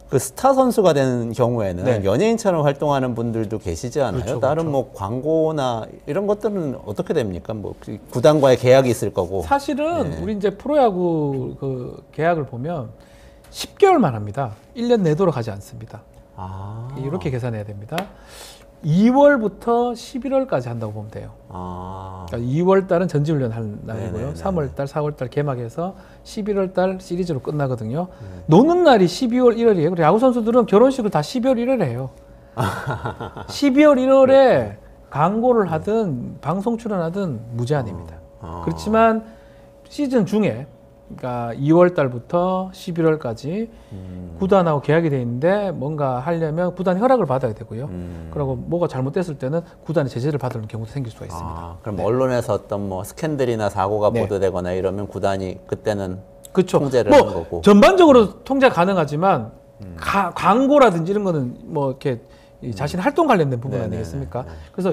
그 스타 선수가 되는 경우에는 네. 연예인처럼 활동하는 분들도 계시지 않아요? 그렇죠, 다른 그렇죠. 뭐 광고나 이런 것들은 어떻게 됩니까? 뭐 구단과의 계약이 있을 거고. 사실은 네. 우리 이제 프로야구 그 계약을 보면 10개월만 합니다. 1년 내도록 하지 않습니다. 아. 이렇게 계산해야 됩니다. 2월부터 11월까지 한다고 보면 돼요. 아. 그러니까 2월 달은 전지훈련 할 날이고요. 네네네. 3월 달, 4월 달 개막해서 11월 달 시리즈로 끝나거든요. 노는 날이 12월 1월이에요. 그리고 야구 선수들은 결혼식을 다 12월 1월에 해요. 12월 1월에 광고를 하든 방송 출연하든 무제한입니다. 그렇지만 시즌 중에 그러니까 2월 달부터 11월까지 구단하고 계약이 돼 있는데 뭔가 하려면 구단의 허락을 받아야 되고요. 그리고 뭐가 잘못됐을 때는 구단의 제재를 받을 경우도 생길 수가 있습니다. 아, 그럼 언론에서 어떤 뭐 스캔들이나 사고가 네. 보도되거나 이러면 구단이 그때는 그렇죠. 통제를 뭐 하는 거고. 전반적으로 통제 가능하지만 광고라든지 이런 거는 뭐 이렇게 이 자신 활동 관련된 부분 네네네. 아니겠습니까? 그래서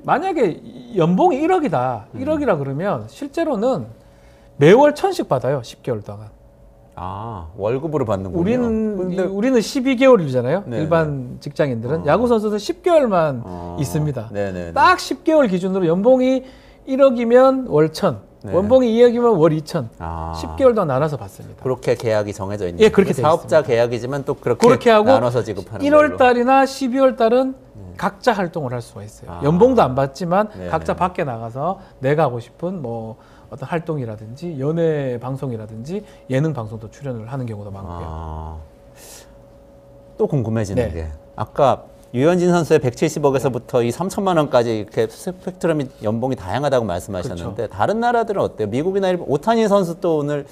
만약에 연봉이 1억이다. 1억이라 그러면 실제로는 매월 1,000씩 받아요. 10개월 동안. 아, 월급으로 받는군요. 우리는 12개월이잖아요. 네네. 일반 직장인들은 야구 선수들은 10개월만 있습니다. 네네. 딱 10개월 기준으로 연봉이 1억이면 월 1,000, 네. 연봉이 2억이면 월 2,000. 아. 10개월 동안 나눠서 받습니다. 그렇게 계약이 정해져 있는. 예, 그렇게 돼 사업자 있습니다. 계약이지만 또 그렇게, 그렇게 하고 나눠서 지급하는 1월 걸로. 달이나 12월 달은 각자 활동을 할 수가 있어요. 아. 연봉도 안 받지만 네네. 각자 밖에 나가서 내가 하고 싶은 뭐 어떤 활동이라든지 연예 방송이라든지 예능 방송도 출연을 하는 경우도 많고요. 아. 또 궁금해지는 네. 게 아까 유현진 선수의 170억에서부터 이 3천만 원까지 이렇게 스펙트럼이 연봉이 다양하다고 말씀하셨는데 그렇죠. 다른 나라들은 어때요? 미국이나 일본 오타니 선수 또 오늘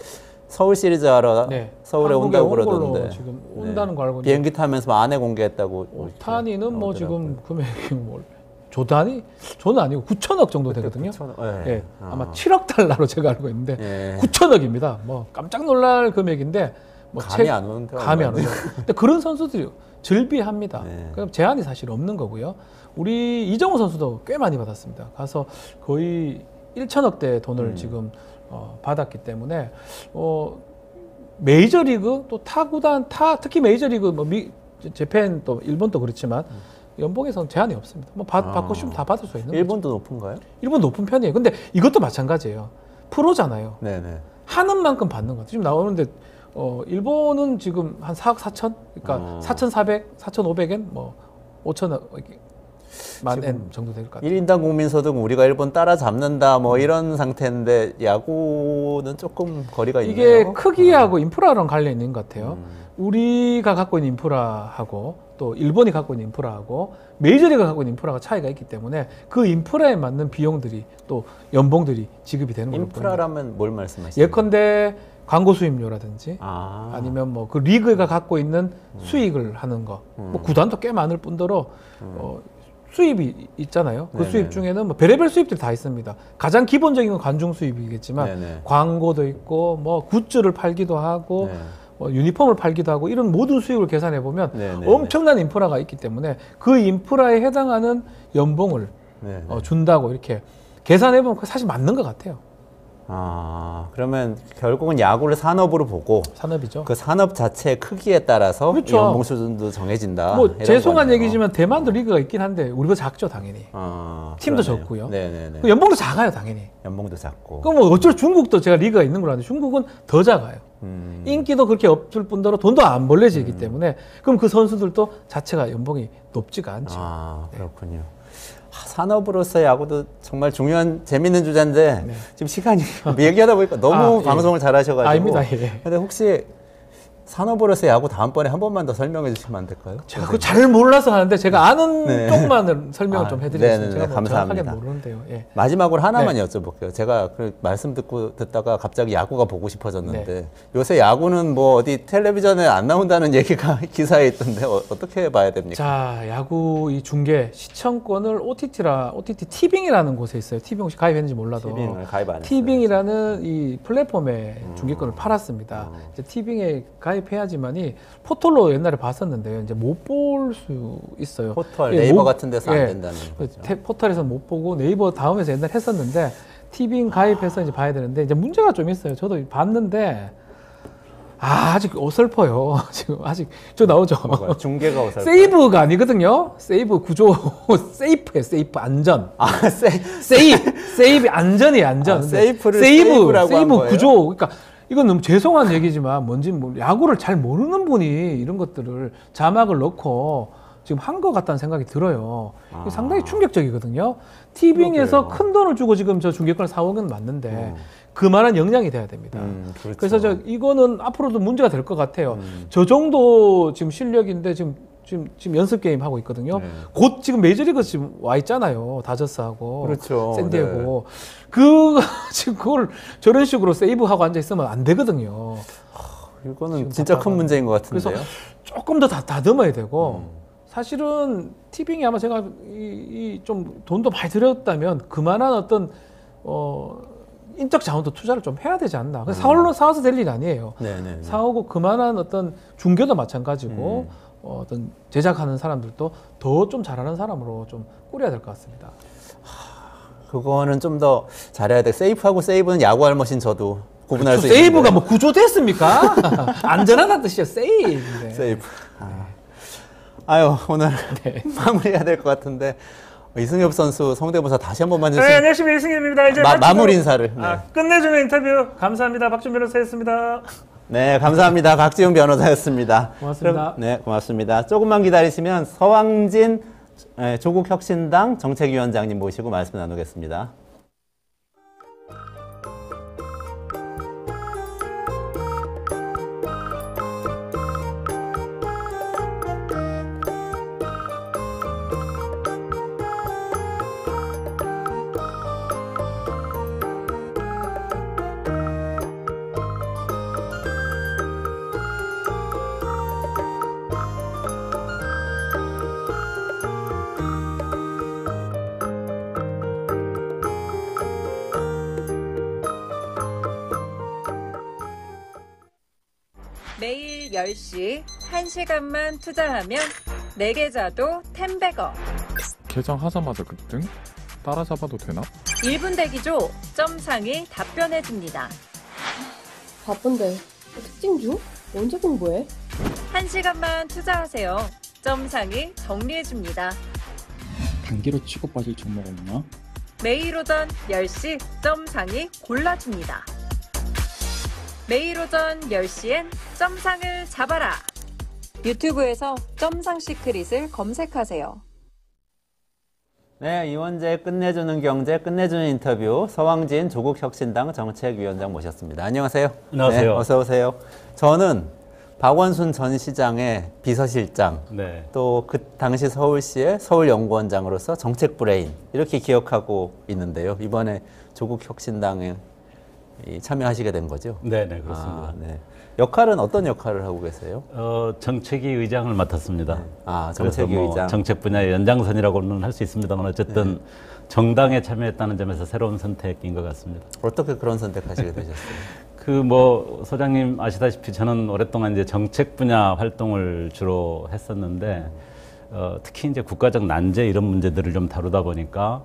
서울 시리즈 하러 네. 서울에 한국에 온다고 온 걸로 그러던데 지금 온다는 거 알고 비행기 타면서 안에 공개했다고 오타니는 뭐 나오더라고요. 지금 금액이 뭐 조단위? 저는 아니고 9천억 정도 되거든요. 9천억, 예, 아마 7억 달러로 제가 알고 있는데 예. 9천억입니다. 뭐 깜짝 놀랄 금액인데 뭐 감이 안 오는데 감이 안 오죠. 근데 그런 선수들이 즐비합니다. 네. 그럼 제한이 사실 없는 거고요. 우리 이정우 선수도 꽤 많이 받았습니다. 가서 거의 1천억대 돈을 지금 받았기 때문에 메이저리그 또 타 구단 특히 메이저리그 뭐 재팬 또 일본도 그렇지만 연봉에서는 제한이 없습니다. 뭐 받고 싶으면 다 받을 수 있는 거죠. 일본도 높은가요? 일본 높은 편이에요. 근데 이것도 마찬가지예요. 프로잖아요. 네네. 하는 만큼 받는 것 같아요. 지금 나오는데 일본은 지금 한 4억 4천, 그러니까 4,400, 4,500엔, 뭐 5천만 엔 정도 될 것 같아요. 1인당 국민소득 우리가 일본 따라잡는다 뭐 이런 상태인데 야구는 조금 거리가 있네요. 이게 크기하고 인프라랑 관련이 있는 것 같아요. 우리가 갖고 있는 인프라하고 또 일본이 갖고 있는 인프라하고 메이저리그가 갖고 있는 인프라가 차이가 있기 때문에 그 인프라에 맞는 비용들이 또 연봉들이 지급이 되는 거예요. 인프라라면 뭘 말씀하시나요? 예컨대 광고 수입료라든지 아. 아니면 뭐 그 리그가 갖고 있는 수익을 하는 거, 뭐 구단도 꽤 많을 뿐더러 수입이 있잖아요. 그 네네. 수입 중에는 뭐 별의별 수입들이 다 있습니다. 가장 기본적인 건 관중 수입이겠지만 네네. 광고도 있고 뭐 굿즈를 팔기도 하고 네. 뭐 유니폼을 팔기도 하고 이런 모든 수익을 계산해 보면 네네. 엄청난 인프라가 있기 때문에 그 인프라에 해당하는 연봉을 네네. 준다고 이렇게 계산해 보면 사실 맞는 것 같아요. 아, 그러면 결국은 야구를 산업으로 보고 산업이죠. 그 산업 자체의 크기에 따라서 그렇죠. 연봉 수준도 정해진다. 뭐 이런 죄송한 거네요. 얘기지만 대만도 리그가 있긴 한데 우리보다 작죠 당연히. 팀도 그러네요. 적고요. 네네네. 그 연봉도 작아요 당연히. 연봉도 작고. 그럼 뭐 어쩔 중국도 제가 리그가 있는 걸 아는데 중국은 더 작아요. 인기도 그렇게 없을 뿐더러 돈도 안 벌려지기 때문에 그럼 그 선수들도 자체가 연봉이 높지가 않죠. 아, 그렇군요. 산업으로서 야구도 정말 중요한 재밌는 주제인데 네. 지금 시간이 얘기하다 보니까 너무 예. 방송을 잘하셔가지고. 아닙니다. 예. 근데 혹시 산업으로서 야구 다음번에 한 번만 더 설명해 주시면 안 될까요? 제가 그거 잘 몰라서 하는데 제가 아는 네. 쪽만을 설명을 아, 좀 해드리겠습니다. 네네네, 제가 뭐 감사합니다. 정확하게 모르는데요. 예. 마지막으로 하나만 네. 여쭤볼게요. 제가 그 말씀 듣다가 갑자기 야구가 보고 싶어졌는데 네. 요새 야구는 뭐 어디 텔레비전에 안 나온다는 얘기가 기사에 있던데 어떻게 봐야 됩니까? 자, 야구 이 중계 시청권을 OTT 티빙이라는 곳에 있어요. 티빙 혹시 가입했는지 몰라도. 티빙을 가입 안 했어요. 티빙이라는 이 플랫폼에 중계권을 팔았습니다. 이제 티빙에 가입해야지만이 포털로 옛날에 봤었는데요. 이제 못 볼 수 있어요. 포털, 예, 네이버 같은 데서 안 된다는 그 거죠. 포털에서 못 보고 네이버 다음에서 옛날에 했었는데 티빙 가입해서 이제 봐야 되는데 이제 문제가 좀 있어요. 저도 봤는데 아직 어설퍼요. 지금 아직 저 나오죠. 뭐가요? 중계가 어설퍼요? 세이브가 아니거든요. 세이브 구조 세이프에 세이프 안전. 아, 세이브 안전이에요. 안전. 아, 세이프를 세이브 세이브라고 한 거예요? 구조. 그러니까 이건 너무 죄송한 얘기지만 뭔지 야구를 잘 모르는 분이 이런 것들을 자막을 넣고 지금 한 것 같다는 생각이 들어요. 이게 상당히 충격적이거든요. 티빙에서 그러게요. 큰 돈을 주고 지금 저 중계권을 사온 건 맞는데 그만한 역량이 돼야 됩니다. 그렇죠. 그래서 이거는 앞으로도 문제가 될 것 같아요. 저 정도 지금 실력인데 지금 연습 게임 하고 있거든요. 네. 곧 지금 메이저리그 지금 와 있잖아요. 다저스하고 그렇죠. 샌디에고. 그 지금 그걸 저런 식으로 세이브하고 앉아 있으면 안 되거든요. 이거는 진짜 큰 문제인 것 같은데요. 그래서 조금 더 다듬어야 되고 사실은 티빙이 아마 제가 좀 돈도 많이 들였다면 그만한 어떤 인적 자원도 투자를 좀 해야 되지 않나. 사와서 될 일이 아니에요. 네네. 사오고 그만한 어떤 중계도 마찬가지고 어떤 제작하는 사람들도 더 좀 잘하는 사람으로 좀 꾸려야 될 것 같습니다. 그거는 좀 더 잘해야 돼. 세이프하고 세이브는 야구 알머신 저도 구분할 수 있는데. 세이브가 뭐 구조됐습니까? 안전하다는 뜻이죠. 세이브. 세이프. 아유, 오늘 네. 마무리해야 될 것 같은데 이승엽 선수 성대모사 다시 한 번만 네, 해주시면 안녕하십니까 이승엽입니다. 이제 마무리 인사를. 네. 끝내주는 인터뷰 감사합니다. 박준 변호사였습니다. 네, 감사합니다. 박지훈 변호사였습니다. 고맙습니다. 그럼, 네, 고맙습니다. 조금만 기다리시면 서왕진 조국혁신당 정책위원장님 모시고 말씀 나누겠습니다. 매일 10시 1시간만 투자하면 내 계좌도 10배거. 개장하자마자 급등? 따라잡아도 되나? 1분 대기조 점상이 답변해줍니다. 바쁜데 특징 중? 언제 공부해? 1시간만 투자하세요. 점상이 정리해줍니다. 단기로 치고 빠질 종목 없나? 매일 오전 10시 점상이 골라줍니다. 매일 오전 10시엔 점상을 잡아라. 유튜브에서 점상 시크릿을 검색하세요. 네, 이원재의 끝내주는 경제, 끝내주는 인터뷰, 서왕진 조국혁신당 정책위원장 모셨습니다. 안녕하세요. 안녕하세요. 네, 어서 오세요. 저는 박원순 전 시장의 비서실장, 네. 또 그 당시 서울시의 서울연구원장으로서 정책 브레인 이렇게 기억하고 있는데요. 이번에 조국혁신당에 참여하시게 된 거죠? 네, 그렇습니다. 아, 네. 역할은 어떤 역할을 하고 계세요? 정책위 의장을 맡았습니다. 아, 그래서 정책위 의장. 정책 분야의 연장선이라고는 할 수 있습니다만 어쨌든 정당에 참여했다는 점에서 새로운 선택인 것 같습니다. 어떻게 그런 선택하시게 되셨어요? 소장님 아시다시피 저는 오랫동안 이제 정책 분야 활동을 주로 했었는데 특히 이제 국가적 난제 이런 문제들을 좀 다루다 보니까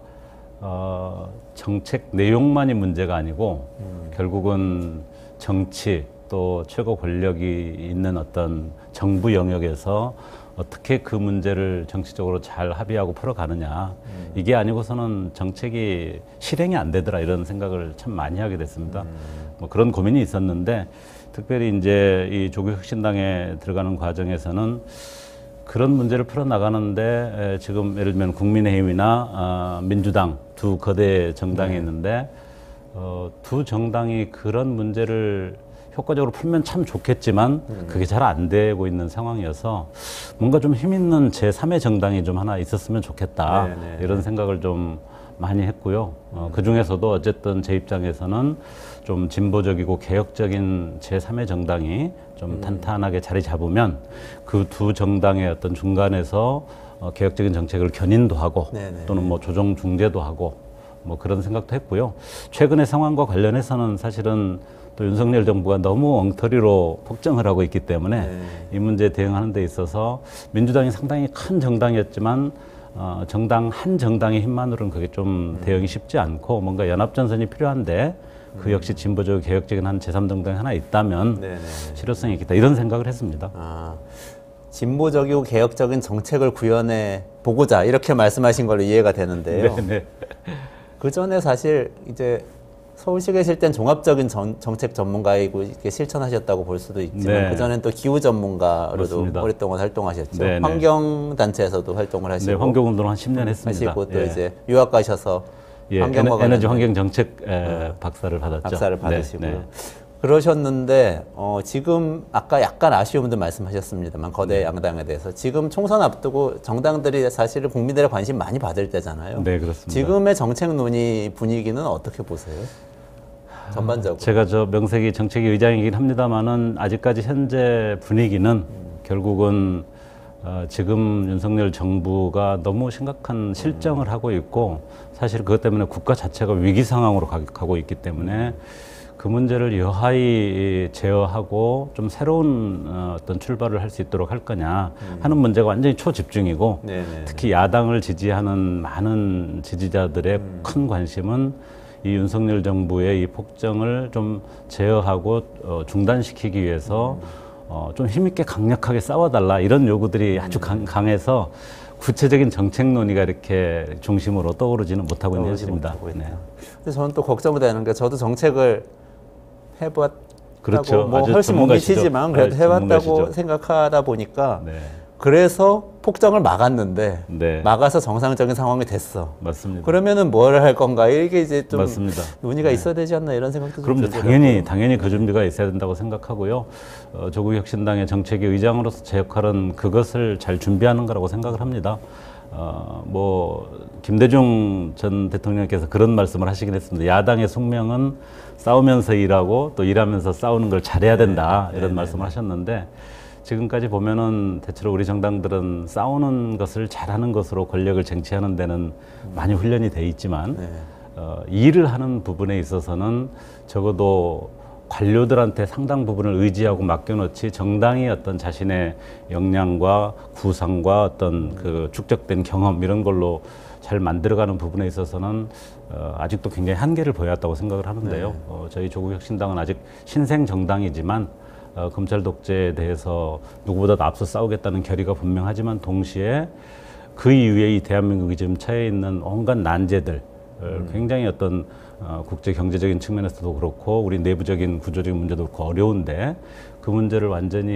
정책 내용만이 문제가 아니고 결국은 정치 또 최고 권력이 있는 어떤 정부 영역에서 어떻게 그 문제를 정치적으로 잘 합의하고 풀어가느냐 이게 아니고서는 정책이 실행이 안 되더라 이런 생각을 참 많이 하게 됐습니다. 뭐 그런 고민이 있었는데 특별히 이제 이 조국혁신당에 들어가는 과정에서는 그런 문제를 풀어나가는데 지금 예를 들면 국민의힘이나 민주당 두 거대 정당이 있는데 두 정당이 그런 문제를 효과적으로 풀면 참 좋겠지만 그게 잘 안 되고 있는 상황이어서 뭔가 좀 힘 있는 제3의 정당이 좀 하나 있었으면 좋겠다 네네. 이런 생각을 좀 많이 했고요. 그 중에서도 어쨌든 제 입장에서는 좀 진보적이고 개혁적인 제3의 정당이 좀 탄탄하게 자리 잡으면 그 두 정당의 어떤 중간에서 개혁적인 정책을 견인도 하고 네네. 또는 뭐 조정 중재도 하고 뭐 그런 생각도 했고요. 최근의 상황과 관련해서는 사실은 또 윤석열 정부가 너무 엉터리로 폭정을 하고 있기 때문에 네. 이 문제에 대응하는 데 있어서 민주당이 상당히 큰 정당이었지만 정당 한 정당의 힘만으로는 그게 좀 대응이 쉽지 않고 뭔가 연합전선이 필요한데 그 역시 진보적 개혁적인 한 제3정당이 하나 있다면 네네. 실효성이 있겠다 이런 생각을 했습니다. 아, 진보적이고 개혁적인 정책을 구현해 보고자 이렇게 말씀하신 걸로 이해가 되는데요. 네. 그 전에 사실 이제 서울시 계실 땐 종합적인 정책 전문가이고 이렇게 실천하셨다고 볼 수도 있지만 네. 그 전엔 또 기후 전문가로도 맞습니다. 오랫동안 활동하셨죠. 네, 네. 환경 단체에서도 활동을 하시고, 네, 환경운동 한 10년 했습니다. 하시고 또 예. 이제 유학 가셔서 예, 환경과 에너지 관련된 환경 정책 박사를 받았죠. 박사를 네, 받으시고요. 네. 그러셨는데 지금 아까 약간 아쉬움도 말씀하셨습니다만 거대 양당에 대해서 지금 총선 앞두고 정당들이 사실은 국민들의 관심 많이 받을 때잖아요. 네, 그렇습니다. 지금의 정책 논의 분위기는 어떻게 보세요? 전반적으로. 제가 저 명색이 정책위 의장이긴 합니다만은 아직까지 현재 분위기는 결국은 지금 윤석열 정부가 너무 심각한 실정을 하고 있고 사실 그것 때문에 국가 자체가 위기 상황으로 가고 있기 때문에 그 문제를 여하히 제어하고 좀 새로운 어떤 출발을 할 수 있도록 할 거냐 하는 문제가 완전히 초집중이고 네네. 특히 야당을 지지하는 많은 지지자들의 큰 관심은 이 윤석열 정부의 이 폭정을 좀 제어하고 중단시키기 위해서 좀 힘있게 강력하게 싸워달라 이런 요구들이 아주 강해서 구체적인 정책 논의가 이렇게 중심으로 떠오르지는 못하고 있는 현실입니다. 네. 근데 저는 또 걱정되는 게 저도 정책을 해봤다고 그렇죠. 뭐 아주 훨씬 못 전문가시죠. 미치지만 그래도 네, 해봤다고 전문가시죠. 생각하다 보니까 네. 그래서 폭정을 막았는데 네. 막아서 정상적인 상황이 됐어. 맞습니다. 그러면은 뭘 할 건가 이게 이제 좀 맞습니다. 논의가 있어야 되지 않나 이런 생각도 좀 그럼 들더라고요. 당연히 그 준비가 있어야 된다고 생각하고요. 조국혁신당의 정책위 의장으로서 제 역할은 그것을 잘 준비하는 거라고 생각을 합니다. 김대중 전 대통령께서 그런 말씀을 하시긴 했습니다. 야당의 숙명은 싸우면서 일하고 또 일하면서 싸우는 걸 잘해야 된다 이런 말씀을 하셨는데 지금까지 보면은 대체로 우리 정당들은 싸우는 것을 잘하는 것으로 권력을 쟁취하는 데는 많이 훈련이 돼 있지만 일을 하는 부분에 있어서는 적어도 관료들한테 상당 부분을 의지하고 맡겨놓지 정당이 어떤 자신의 역량과 구상과 어떤 그 축적된 경험 이런 걸로 잘 만들어가는 부분에 있어서는 아직도 굉장히 한계를 보여왔다고 생각을 하는데요. 저희 조국혁신당은 아직 신생 정당이지만 검찰 독재에 대해서 누구보다도 앞서 싸우겠다는 결의가 분명하지만 동시에 그 이후에 이 대한민국이 지금 처해 있는 온갖 난제들 굉장히 어떤 국제 경제적인 측면에서도 그렇고 우리 내부적인 구조적인 문제도 그렇고 어려운데 그 문제를 완전히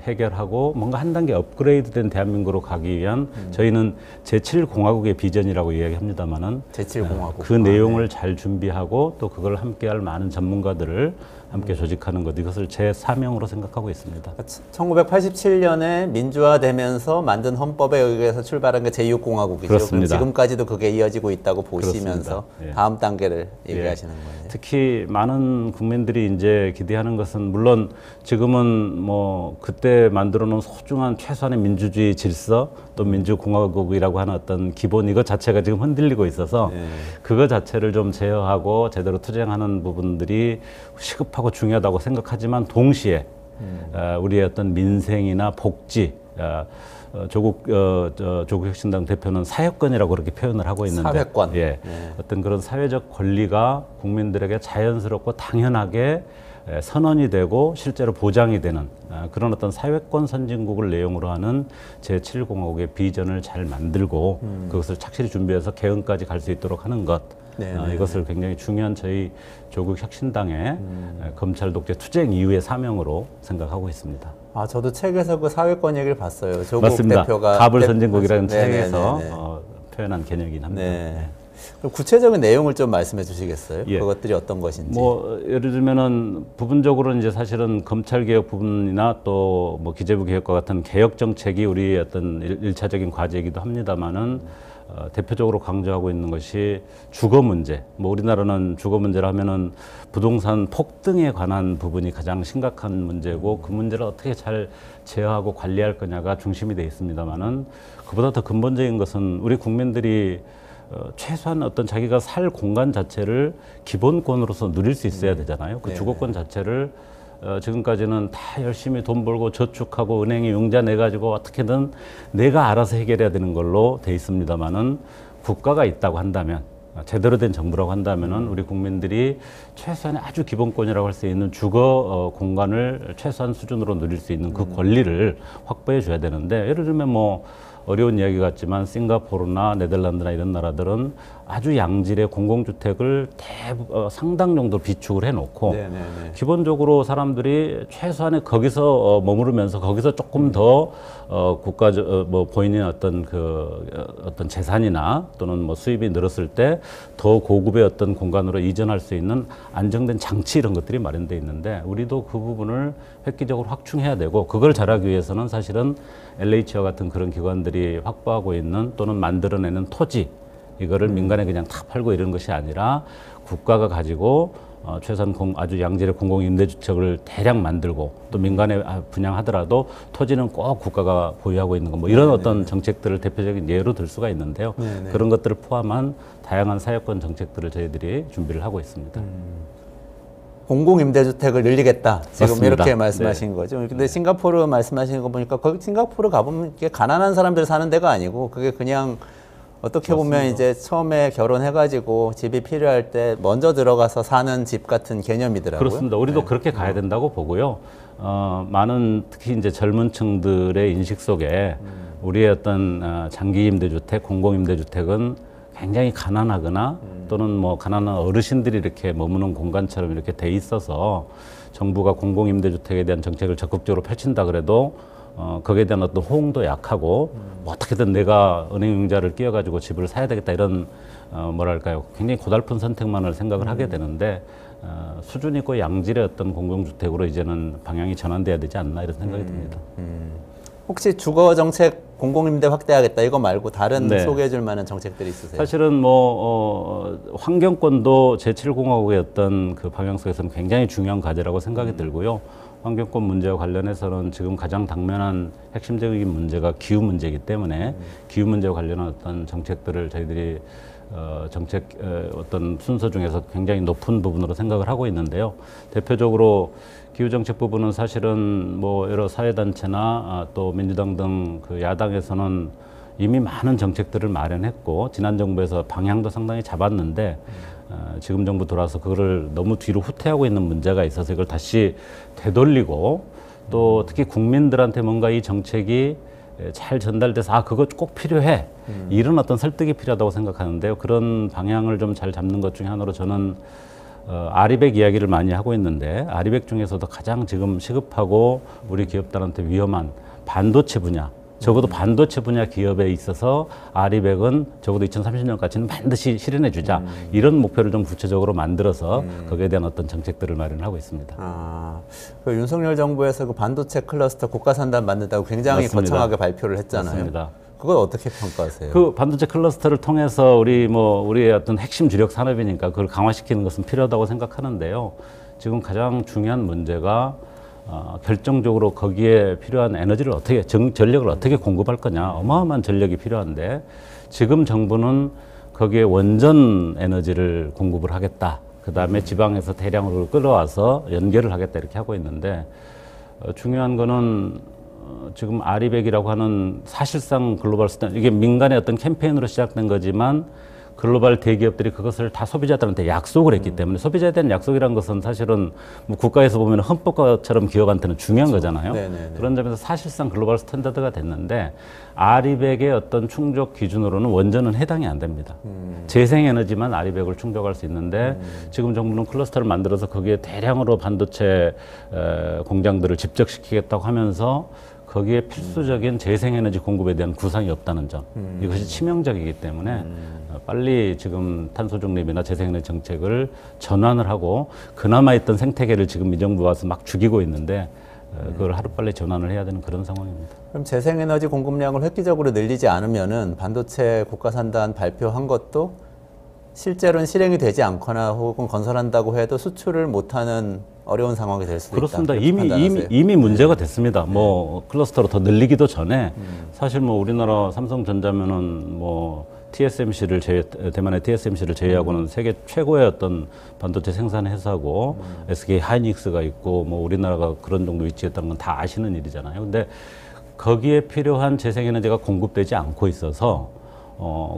해결하고 뭔가 한 단계 업그레이드된 대한민국으로 가기 위한 저희는 제7공화국의 비전이라고 이야기합니다만은 제7공화국. 그 내용을 잘 준비하고 또 그걸 함께할 많은 전문가들을 함께 조직하는 것 이것을 제 사명으로 생각하고 있습니다. 1987년에 민주화되면서 만든 헌법에 의해서 출발한 게 제6공화국이죠. 그렇습니다. 지금까지도 그게 이어지고 있다고 보시면서 그렇습니다. 예. 다음 단계를 얘기하시는 거예요. 특히 많은 국민들이 이제 기대하는 것은 물론 지금은 뭐 그때 만들어 놓은 소중한 최소한의 민주주의 질서 또 민주공화국이라고 하는 어떤 기본 이것 자체가 지금 흔들리고 있어서 그거 자체를 좀 제어하고 제대로 투쟁하는 부분들이 시급하고 중요하다고 생각하지만 동시에 우리의 어떤 민생이나 복지 조국 혁신당 대표는 사회권이라고 그렇게 표현을 하고 있는데 사회권. 예, 어떤 그런 사회적 권리가 국민들에게 자연스럽고 당연하게 선언이 되고 실제로 보장이 되는 그런 어떤 사회권 선진국을 내용으로 하는 제7공화국의 비전을 잘 만들고 그것을 착실히 준비해서 개헌까지 갈 수 있도록 하는 것 이것을 굉장히 중요한 저희 조국 혁신당의 검찰 독재 투쟁 이후의 사명으로 생각하고 있습니다. 아, 저도 책에서 그 사회권 얘기를 봤어요. 조국 맞습니다. 대표가 가불 선진국이라는 네네네네. 책에서 표현한 개념이긴 합니다. 네. 그럼 구체적인 내용을 좀 말씀해 주시겠어요? 예. 그것들이 어떤 것인지. 뭐 예를 들면은 부분적으로 이제 사실은 검찰 개혁 부분이나 또 뭐 기재부 개혁과 같은 개혁 정책이 우리의 어떤 일차적인 과제이기도 합니다만은 대표적으로 강조하고 있는 것이 주거 문제. 뭐 우리나라는 주거 문제라 하면은 부동산 폭등에 관한 부분이 가장 심각한 문제고 그 문제를 어떻게 잘 제어하고 관리할 거냐가 중심이 되어 있습니다만은 그보다 더 근본적인 것은 우리 국민들이 최소한 어떤 자기가 살 공간 자체를 기본권으로서 누릴 수 있어야 되잖아요. 그 주거권 자체를 지금까지는 다 열심히 돈 벌고 저축하고 은행에 융자 내가지고 어떻게든 내가 알아서 해결해야 되는 걸로 돼 있습니다만은 국가가 있다고 한다면 제대로 된 정부라고 한다면은 우리 국민들이 최소한의 아주 기본권이라고 할 수 있는 주거 공간을 최소한 수준으로 누릴 수 있는 그 권리를 확보해 줘야 되는데 예를 들면 뭐 어려운 이야기 같지만 싱가포르나 네덜란드나 이런 나라들은 아주 양질의 공공주택을 상당 정도 비축을 해놓고 기본적으로 사람들이 최소한의 거기서 머무르면서 거기서 조금 더 뭐 본인의 어떤 어떤 재산이나 또는 뭐 수입이 늘었을 때 더 고급의 어떤 공간으로 이전할 수 있는 안정된 장치 이런 것들이 마련돼 있는데 우리도 그 부분을 획기적으로 확충해야 되고 그걸 잘하기 위해서는 사실은 LH와 같은 그런 기관들이 확보하고 있는 또는 만들어내는 토지 이거를 민간에 그냥 다 팔고 이런 것이 아니라 국가가 가지고 최소한 아주 양질의 공공임대주택을 대량 만들고 또 민간에 분양하더라도 토지는 꼭 국가가 보유하고 있는 거 뭐 이런 어떤 정책들을 대표적인 예로 들 수가 있는데요. 그런 것들을 포함한 다양한 사회권 정책들을 저희들이 준비를 하고 있습니다. 공공임대주택을 늘리겠다. 지금 맞습니다. 이렇게 말씀하신 거죠. 근데 싱가포르 말씀하시는 거 보니까 거기 싱가포르 가보면 이게 가난한 사람들 사는 데가 아니고 그게 그냥 어떻게 보면 이제 처음에 결혼해가지고 집이 필요할 때 먼저 들어가서 사는 집 같은 개념이더라고요. 그렇습니다. 우리도 그렇게 가야 된다고 보고요. 많은 특히 이제 젊은 층들의 인식 속에 우리의 어떤 장기 임대주택, 공공 임대주택은 굉장히 가난하거나 또는 뭐 가난한 어르신들이 이렇게 머무는 공간처럼 이렇게 돼 있어서 정부가 공공 임대주택에 대한 정책을 적극적으로 펼친다 그래도 거기에 대한 어떤 호응도 약하고 뭐 어떻게든 내가 은행융자를 끼워가지고 집을 사야 되겠다 이런 뭐랄까요 굉장히 고달픈 선택만을 생각을 하게 되는데 수준 있고 양질의 어떤 공공주택으로 이제는 방향이 전환돼야 되지 않나 이런 생각이 듭니다. 혹시 주거정책 공공임대 확대하겠다 이거 말고 다른 네. 소개해줄 만한 정책들이 있으세요? 사실은 뭐 환경권도 제7공화국의 어떤 그 방향 속에서는 굉장히 중요한 과제라고 생각이 들고요. 환경권 문제와 관련해서는 지금 가장 당면한 핵심적인 문제가 기후 문제이기 때문에 기후 문제와 관련한 어떤 정책들을 저희들이 정책 어떤 순서 중에서 굉장히 높은 부분으로 생각을 하고 있는데요. 대표적으로 기후 정책 부분은 사실은 뭐 여러 사회단체나 또 민주당 등 그 야당에서는 이미 많은 정책들을 마련했고 지난 정부에서 방향도 상당히 잡았는데 지금 정부 들어와서 그거를 너무 뒤로 후퇴하고 있는 문제가 있어서 이걸 다시 되돌리고 또 특히 국민들한테 뭔가 이 정책이 잘 전달돼서 그거 꼭 필요해. 이런 어떤 설득이 필요하다고 생각하는데요. 그런 방향을 좀 잘 잡는 것 중에 하나로 저는 아리백 이야기를 많이 하고 있는데 아리백 중에서도 가장 지금 시급하고 우리 기업들한테 위험한 반도체 분야, 적어도 반도체 분야 기업에 있어서 아리백은 적어도 2030년까지는 반드시 실현해 주자. 이런 목표를 좀 구체적으로 만들어서 거기에 대한 어떤 정책들을 마련하고 있습니다. 그 윤석열 정부에서 그 반도체 클러스터 국가산단 만든다고 굉장히 맞습니다. 거창하게 발표를 했잖아요. 맞습니다. 그걸 어떻게 평가하세요? 그 반도체 클러스터를 통해서 우리의 어떤 핵심 주력 산업이니까 그걸 강화시키는 것은 필요하다고 생각하는데요. 지금 가장 중요한 문제가 결정적으로 거기에 필요한 에너지를 어떻게 전력을 어떻게 공급할 거냐. 어마어마한 전력이 필요한데 지금 정부는 거기에 원전 에너지를 공급을 하겠다. 그 다음에 지방에서 대량으로 끌어와서 연결을 하겠다 이렇게 하고 있는데 중요한 거는 지금 아리백이라고 하는 사실상 글로벌 스탠 이게 민간의 어떤 캠페인으로 시작된 거지만 글로벌 대기업들이 그것을 다 소비자들한테 약속을 했기 때문에 소비자에 대한 약속이라는 것은 사실은 뭐 국가에서 보면 헌법처럼 기업한테는 중요한 거잖아요. 네네네. 그런 점에서 사실상 글로벌 스탠다드가 됐는데 아리백의 어떤 충족 기준으로는 원전은 해당이 안 됩니다. 재생에너지만 아리백을 충족할 수 있는데 지금 정부는 클러스터를 만들어서 거기에 대량으로 반도체 공장들을 집적시키겠다고 하면서 거기에 필수적인 재생에너지 공급에 대한 구상이 없다는 점. 이것이 치명적이기 때문에 빨리 지금 탄소 중립이나 재생에너지 정책을 전환을 하고 그나마 있던 생태계를 지금 이 정부 와서 막 죽이고 있는데 그걸 하루빨리 전환을 해야 되는 그런 상황입니다. 그럼 재생에너지 공급량을 획기적으로 늘리지 않으면은 반도체 국가산단 발표한 것도 실제로는 실행이 되지 않거나 혹은 건설한다고 해도 수출을 못하는 어려운 상황이 될 수도 그렇습니다. 있다. 이미 문제가 됐습니다. 뭐 클러스터로 더 늘리기도 전에 사실 뭐 우리나라 삼성전자면은 뭐 TSMC를 대만의 TSMC를 제외하고는 세계 최고의 어떤 반도체 생산 회사고 SK 하이닉스가 있고 뭐 우리나라가 그런 정도 위치했다는 건 다 아시는 일이잖아요. 근데 거기에 필요한 재생에너지가 공급되지 않고 있어서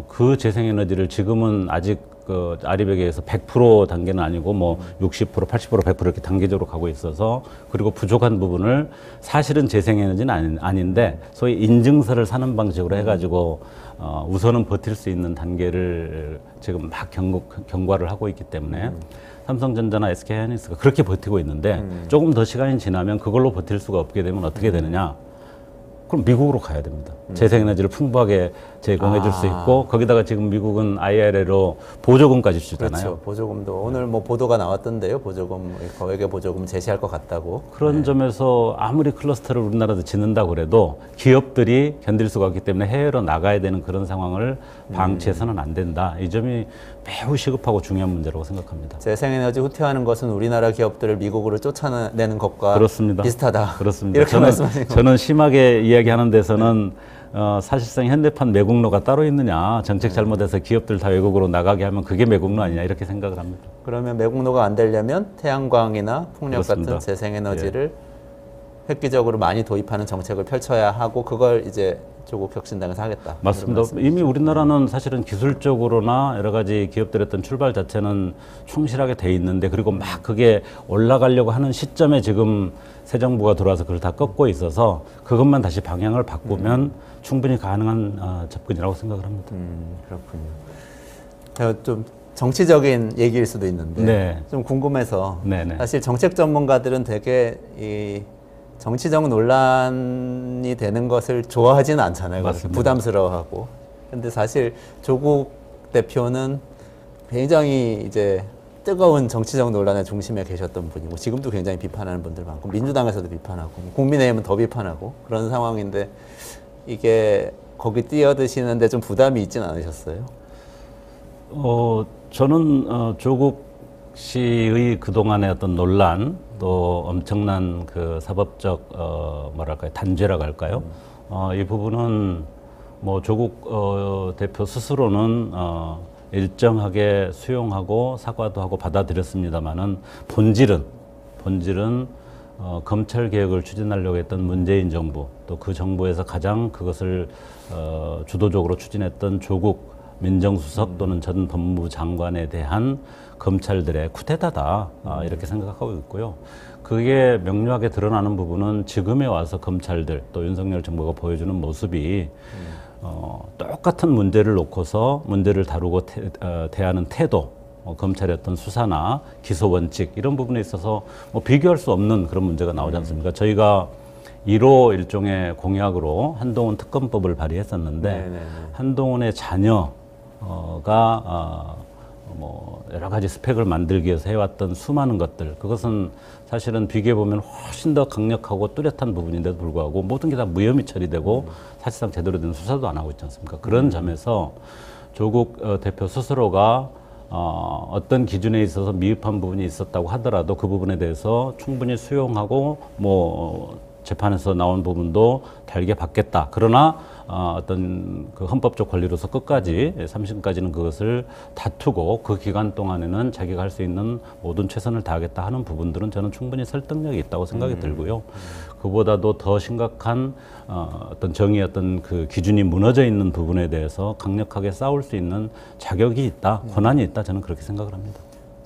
그 재생에너지를 지금은 아직 그 아리백에서 100% 단계는 아니고 뭐 60%, 80%, 100% 이렇게 단계적으로 가고 있어서 그리고 부족한 부분을 사실은 재생에너지는 아닌데 소위 인증서를 사는 방식으로 해가지고 우선은 버틸 수 있는 단계를 지금 막 경과를 하고 있기 때문에 삼성전자나 SK하이닉스가 그렇게 버티고 있는데 조금 더 시간이 지나면 그걸로 버틸 수가 없게 되면 어떻게 되느냐? 그럼 미국으로 가야 됩니다. 재생에너지를 풍부하게 제공해 줄 수 있고 거기다가 지금 미국은 IRA로 보조금까지 주잖아요. 그렇죠. 보조금도 오늘 뭐 보도가 나왔던데요. 보조금 거액의 보조금 제시할 것 같다고. 그런 점에서 아무리 클러스터를 우리나라도 짓는다고 그래도 기업들이 견딜 수가 없기 때문에 해외로 나가야 되는 그런 상황을 방치해서는 안 된다. 이 점이 매우 시급하고 중요한 문제라고 생각합니다. 재생에너지 후퇴하는 것은 우리나라 기업들을 미국으로 쫓아내는 것과 그렇습니다. 비슷하다. 그렇습니다. 이렇게 말씀하시는 저는 심하게 이야기하는 데서는 사실상 현대판 매국노가 따로 있느냐. 정책 잘못해서 기업들 다 외국으로 나가게 하면 그게 매국노 아니냐 이렇게 생각을 합니다. 그러면 매국노가 안 되려면 태양광이나 풍력 그렇습니다. 같은 재생에너지를 획기적으로 많이 도입하는 정책을 펼쳐야 하고 그걸 이제 조국 혁신당에서 하겠다. 맞습니다. 이미 우리나라는 사실은 기술적으로나 여러 가지 기업들의 어떤 출발 자체는 충실하게 돼 있는데 그리고 막 그게 올라가려고 하는 시점에 지금 새 정부가 들어와서 그걸 다 꺾고 있어서 그것만 다시 방향을 바꾸면 충분히 가능한 접근이라고 생각을 합니다. 그렇군요. 좀 정치적인 얘기일 수도 있는데 네. 좀 궁금해서 네네. 사실 정책 전문가들은 되게 이 정치적 논란이 되는 것을 좋아하지는 않잖아요. 맞습니다. 부담스러워하고. 근데 사실 조국 대표는 굉장히 이제 뜨거운 정치적 논란의 중심에 계셨던 분이고 지금도 굉장히 비판하는 분들 많고 민주당에서도 비판하고 국민의힘은 더 비판하고 그런 상황인데 이게 거기 뛰어드시는데 좀 부담이 있지는 않으셨어요? 저는 조국 씨의 그동안의 어떤 논란 또 엄청난 그 사법적 뭐랄까요 단죄라고 할까요? 이 부분은 뭐 조국 대표 스스로는 일정하게 수용하고 사과도 하고 받아들였습니다만은 본질은 검찰 개혁을 추진하려고 했던 문재인 정부 또 그 정부에서 가장 그것을 주도적으로 추진했던 조국 민정수석 또는 전 법무부 장관에 대한 검찰들의 쿠데타다 이렇게 생각하고 있고요. 그게 명료하게 드러나는 부분은 지금에 와서 검찰들 또 윤석열 정부가 보여주는 모습이 똑같은 문제를 놓고서 문제를 다루고 대하는 태도, 검찰의 어떤 수사나 기소 원칙 이런 부분에 있어서 뭐 비교할 수 없는 그런 문제가 나오지 않습니까? 저희가 1호 일종의 공약으로 한동훈 특검법을 발의했었는데 한동훈의 자녀가 뭐 여러 가지 스펙을 만들기 위해서 해왔던 수많은 것들, 그것은 사실은 비교해 보면 훨씬 더 강력하고 뚜렷한 부분인데도 불구하고 모든 게 다 무혐의 처리되고 사실상 제대로 된 수사도 안 하고 있지 않습니까? 그런 점에서 조국 대표 스스로가 어떤 기준에 있어서 미흡한 부분이 있었다고 하더라도 그 부분에 대해서 충분히 수용하고 뭐 재판에서 나온 부분도 달게 받겠다. 그러나 어떤 그 헌법적 권리로서 끝까지 3심까지는 그것을 다투고 그 기간 동안에는 자기가 할 수 있는 모든 최선을 다하겠다 하는 부분들은 저는 충분히 설득력이 있다고 생각이 들고요. 그보다도 더 심각한 어떤 정의 어떤 그 기준이 무너져 있는 부분에 대해서 강력하게 싸울 수 있는 자격이 있다, 권한이 있다, 저는 그렇게 생각을 합니다.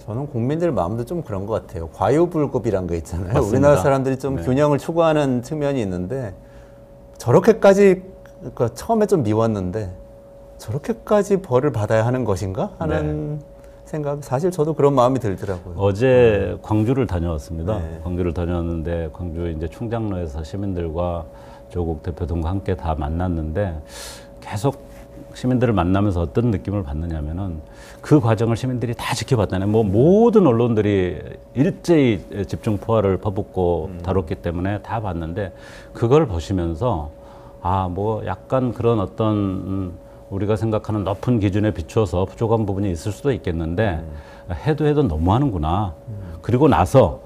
저는 국민들 마음도 좀 그런 것 같아요. 과유불급이란 거 있잖아요. 맞습니다. 우리나라 사람들이 좀 균형을 추구하는 측면이 있는데 저렇게까지 그러니까 처음에 좀 미웠는데 저렇게까지 벌을 받아야 하는 것인가 하는 생각. 사실 저도 그런 마음이 들더라고요. 어제 광주를 다녀왔습니다. 네. 광주를 다녀왔는데 광주 이제 충장로에서 시민들과 조국 대표 등과 함께 다 만났는데 계속 시민들을 만나면서 어떤 느낌을 받느냐면은 그 과정을 시민들이 다 지켜봤잖아요. 뭐 모든 언론들이 일제히 집중 포화를 퍼붓고 다뤘기 때문에 다 봤는데 그걸 보시면서 뭐 약간 그런 어떤 우리가 생각하는 높은 기준에 비추어서 부족한 부분이 있을 수도 있겠는데 해도 너무하는구나. 그리고 나서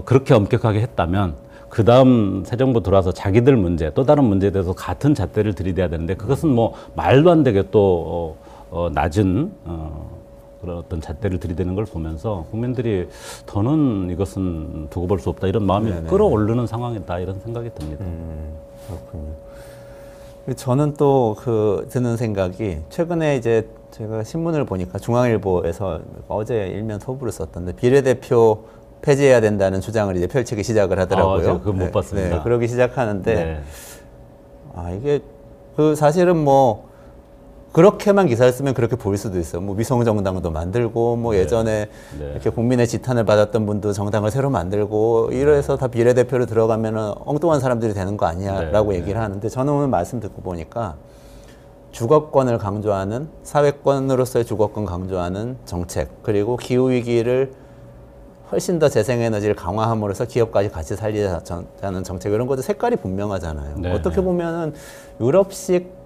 그렇게 엄격하게 했다면 그 다음 새 정부 들어와서 자기들 문제, 또 다른 문제에 대해서 같은 잣대를 들이대야 되는데 그것은 뭐 말도 안 되게 또 낮은 그런 어떤 잣대를 들이대는 걸 보면서 국민들이 더는 이것은 두고 볼 수 없다 이런 마음이 끌어오르는 상황이다 이런 생각이 듭니다. 그렇군요. 저는 또 드는 생각이 최근에 이제 제가 신문을 보니까 중앙일보에서 어제 일면 소부를 썼던데 비례대표 폐지해야 된다는 주장을 이제 펼치기 시작을 하더라고요. 제가 그건 못 봤습니다. 그러기 시작하는데 이게 사실은 뭐 그렇게만 기사를 쓰면 그렇게 보일 수도 있어요. 뭐 위성정당도 만들고 뭐 예전에 이렇게 국민의 지탄을 받았던 분도 정당을 새로 만들고 이래서 다 비례대표로 들어가면은 엉뚱한 사람들이 되는 거 아니야라고 얘기를 하는데 저는 오늘 말씀 듣고 보니까 주거권을 강조하는 사회권으로서의 주거권 강조하는 정책 그리고 기후위기를 훨씬 더 재생에너지를 강화함으로써 기업까지 같이 살리자는 정책 이런 것도 색깔이 분명하잖아요. 어떻게 보면은 유럽식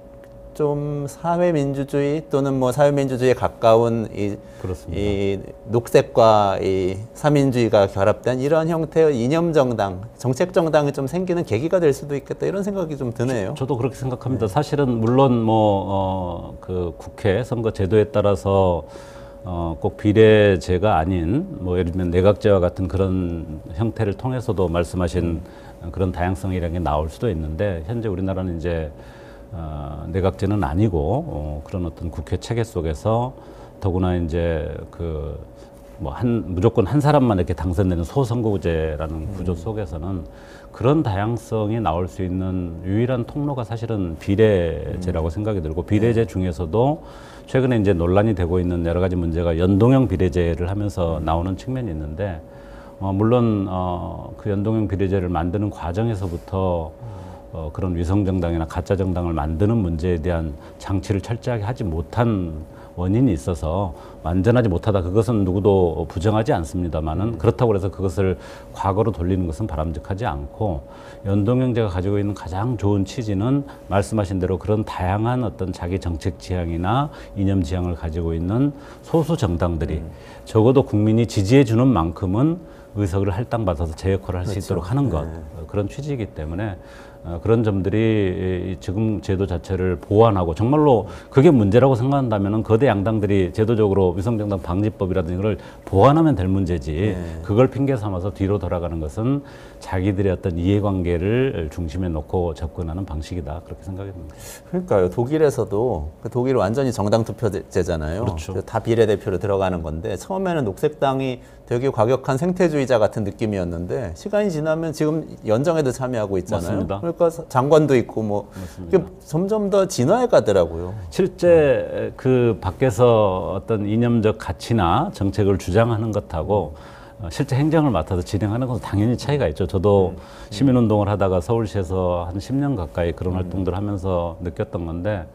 좀 사회민주주의 또는 뭐 사회민주주의에 가까운 이 녹색과 이 사민주의가 결합된 이런 형태의 이념정당, 정책정당이 좀 생기는 계기가 될 수도 있겠다 이런 생각이 좀 드네요. 저도 그렇게 생각합니다. 사실은 물론 그 국회 선거 제도에 따라서 꼭 비례제가 아닌 뭐 예를 들면 내각제와 같은 그런 형태를 통해서도 말씀하신 그런 다양성이라는 게 나올 수도 있는데 현재 우리나라는 이제 내각제는 아니고 그런 어떤 국회 체계 속에서 더구나 이제 무조건 한 사람만 이렇게 당선되는 소선거제라는 구조 속에서는 그런 다양성이 나올 수 있는 유일한 통로가 사실은 비례제라고 생각이 들고 비례제 중에서도 최근에 이제 논란이 되고 있는 여러 가지 문제가 연동형 비례제를 하면서 나오는 측면이 있는데 물론 그 연동형 비례제를 만드는 과정에서부터 그런 위성정당이나 가짜정당을 만드는 문제에 대한 장치를 철저하게 하지 못한 원인이 있어서 완전하지 못하다 그것은 누구도 부정하지 않습니다만은 그렇다고 해서 그것을 과거로 돌리는 것은 바람직하지 않고 연동형제가 가지고 있는 가장 좋은 취지는 말씀하신 대로 그런 다양한 어떤 자기 정책 지향이나 이념 지향을 가지고 있는 소수 정당들이 적어도 국민이 지지해 주는 만큼은 의석을 할당받아서 제 역할을 할 수 있도록 하는 것 그런 취지이기 때문에 그런 점들이 지금 제도 자체를 보완하고 정말로 그게 문제라고 생각한다면 거대 양당들이 제도적으로 위성정당 방지법이라든지 이걸 보완하면 될 문제지 그걸 핑계 삼아서 뒤로 돌아가는 것은 자기들의 어떤 이해관계를 중심에 놓고 접근하는 방식이다 그렇게 생각이 듭니다. 그러니까요. 독일에서도 독일 완전히 정당 투표제잖아요. 그렇죠. 다 비례대표로 들어가는 건데 처음에는 녹색당이 되게 과격한 생태주의자 같은 느낌이었는데 시간이 지나면 지금 연정에도 참여하고 있잖아요. 맞습니다. 그러니까 장관도 있고 뭐 이게 점점 더 진화해 가더라고요. 실제 그 밖에서 어떤 이념적 가치나 정책을 주장하는 것하고 실제 행정을 맡아서 진행하는 것은 당연히 차이가 있죠. 저도 시민운동을 하다가 서울시에서 한 10년 가까이 그런 활동들을 하면서 느꼈던 건데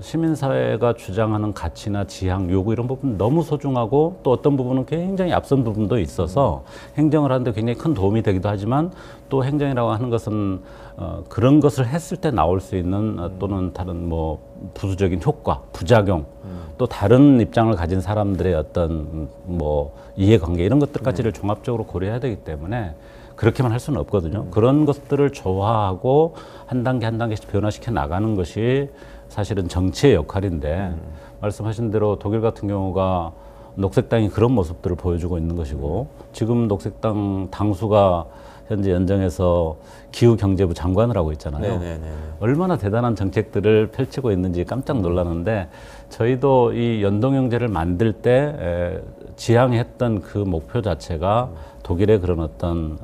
시민사회가 주장하는 가치나 지향, 요구 이런 부분 너무 소중하고 또 어떤 부분은 굉장히 앞선 부분도 있어서 행정을 하는데 굉장히 큰 도움이 되기도 하지만 또 행정이라고 하는 것은 그런 것을 했을 때 나올 수 있는 또는 다른 뭐 부수적인 효과, 부작용 또 다른 입장을 가진 사람들의 어떤 뭐 이해관계 이런 것들까지를 종합적으로 고려해야 되기 때문에 그렇게만 할 수는 없거든요. 그런 것들을 조화하고 한 단계 한 단계씩 변화시켜 나가는 것이 사실은 정치의 역할인데 말씀하신 대로 독일 같은 경우가 녹색당이 그런 모습들을 보여주고 있는 것이고 지금 녹색당 당수가 현재 연정에서 기후경제부 장관을 하고 있잖아요. 네네네. 얼마나 대단한 정책들을 펼치고 있는지 깜짝 놀랐는데 저희도 이 연동형제를 만들 때 지향했던 그 목표 자체가 독일의 그런 어떤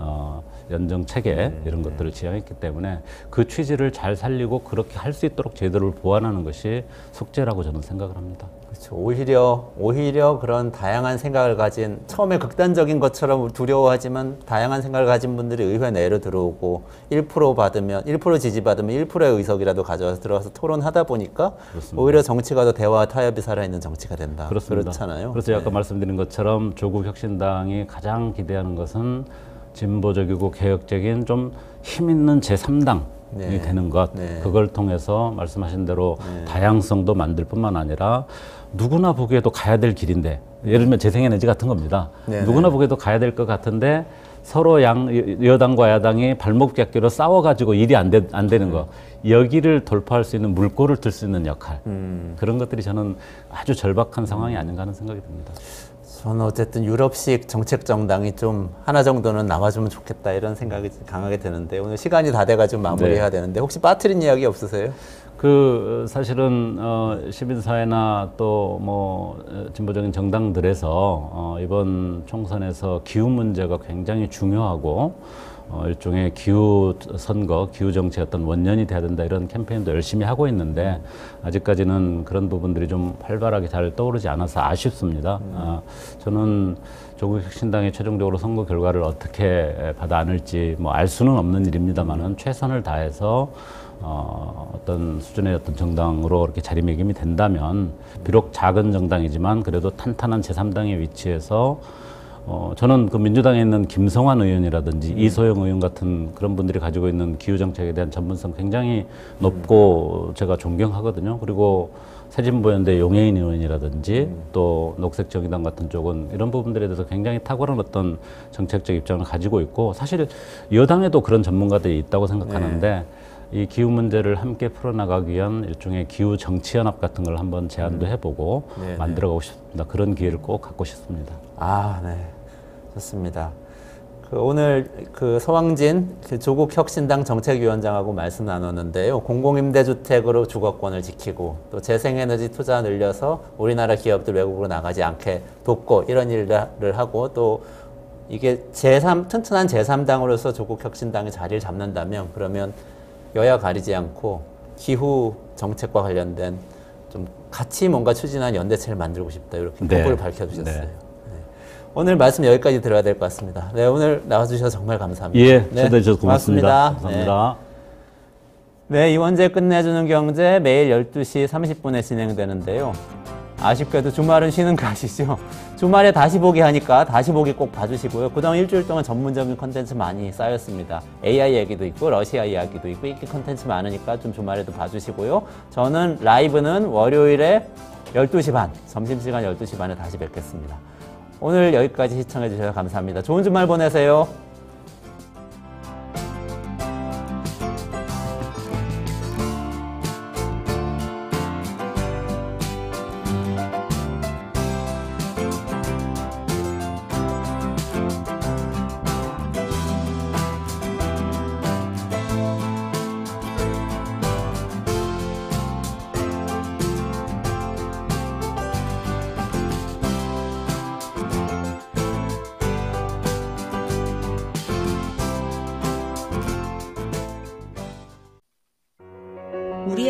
연정 체계 이런 것들을 지향했기 때문에 그 취지를 잘 살리고 그렇게 할 수 있도록 제도를 보완하는 것이 숙제라고 저는 생각을 합니다. 그렇죠. 오히려 그런 다양한 생각을 가진 처음에 극단적인 것처럼 두려워하지만 다양한 생각을 가진 분들이 의회 내로 들어오고 1% 지지받으면 1%의 의석이라도 가져와서 들어가서 토론하다 보니까 그렇습니다. 오히려 정치가 더 대화와 타협이 살아있는 정치가 된다. 그렇습니다. 그렇잖아요. 그래서 아까 말씀드린 것처럼 조국 혁신당이 가장 기대하는 것은 진보적이고 개혁적인 좀 힘 있는 제3당이 되는 것. 그걸 통해서 말씀하신 대로 다양성도 만들 뿐만 아니라 누구나 보기에도 가야 될 길인데 예를 들면 재생에너지 같은 겁니다. 누구나 보기에도 가야 될 것 같은데 서로 여당과 야당이 발목 잡기로 싸워가지고 일이 안 되는 거. 여기를 돌파할 수 있는 물꼬를 틀 수 있는 역할. 그런 것들이 저는 아주 절박한 상황이 아닌가 하는 생각이 듭니다. 저는 어쨌든 유럽식 정책 정당이 좀 하나 정도는 나와주면 좋겠다 이런 생각이 강하게 드는데 오늘 시간이 다 돼가지고 마무리해야 되는데 혹시 빠뜨린 이야기 없으세요? 사실은 시민사회나 또 뭐 진보적인 정당들에서 이번 총선에서 기후 문제가 굉장히 중요하고 일종의 기후 선거, 기후 정치의 어떤 원년이 돼야 된다 이런 캠페인도 열심히 하고 있는데 아직까지는 그런 부분들이 좀 활발하게 잘 떠오르지 않아서 아쉽습니다. 저는 조국 혁신당이 최종적으로 선거 결과를 어떻게 받아 안을지 뭐 알 수는 없는 일입니다만은 최선을 다해서 어떤 수준의 어떤 정당으로 이렇게 자리매김이 된다면 비록 작은 정당이지만 그래도 탄탄한 제3당의 위치에서 저는 그 민주당에 있는 김성환 의원이라든지 이소영 의원 같은 그런 분들이 가지고 있는 기후정책에 대한 전문성 굉장히 높고 제가 존경하거든요. 그리고 새진보연대 용해인 의원이라든지 또 녹색정의당 같은 쪽은 이런 부분들에 대해서 굉장히 탁월한 어떤 정책적 입장을 가지고 있고 사실 여당에도 그런 전문가들이 있다고 생각하는데 이 기후 문제를 함께 풀어나가기 위한 일종의 기후 정치연합 같은 걸 한번 제안도 해보고 만들어가고 싶습니다. 그런 기회를 꼭 갖고 싶습니다. 아, 네. 좋습니다. 오늘 서왕진 조국 혁신당 정책위원장하고 말씀 나눴는데요. 공공임대주택으로 주거권을 지키고 또 재생에너지 투자 늘려서 우리나라 기업들 외국으로 나가지 않게 돕고 이런 일을 하고 또 이게 튼튼한 제3당으로서 조국 혁신당이 자리를 잡는다면 그러면 여야 가리지 않고 기후 정책과 관련된 좀 같이 뭔가 추진한 연대체를 만들고 싶다 이렇게 포부를 밝혀주셨어요. 오늘 말씀 여기까지 들어야 될 것 같습니다. 네, 오늘 나와주셔서 정말 감사합니다. 예, 초대해 주셔서 고맙습니다. 감사합니다. 네, 이원재 끝내주는 경제 매일 12시 30분에 진행되는데요. 아쉽게도 주말은 쉬는 거 아시죠? 주말에 다시 보기 하니까 다시 보기 꼭 봐주시고요. 그동안 일주일 동안 전문적인 컨텐츠 많이 쌓였습니다. AI 얘기도 있고 러시아 이야기도 있고 인기 컨텐츠 많으니까 좀 주말에도 봐주시고요. 저는 라이브는 월요일에 12시 반, 점심시간 12시 반에 다시 뵙겠습니다. 오늘 여기까지 시청해 주셔서 감사합니다. 좋은 주말 보내세요.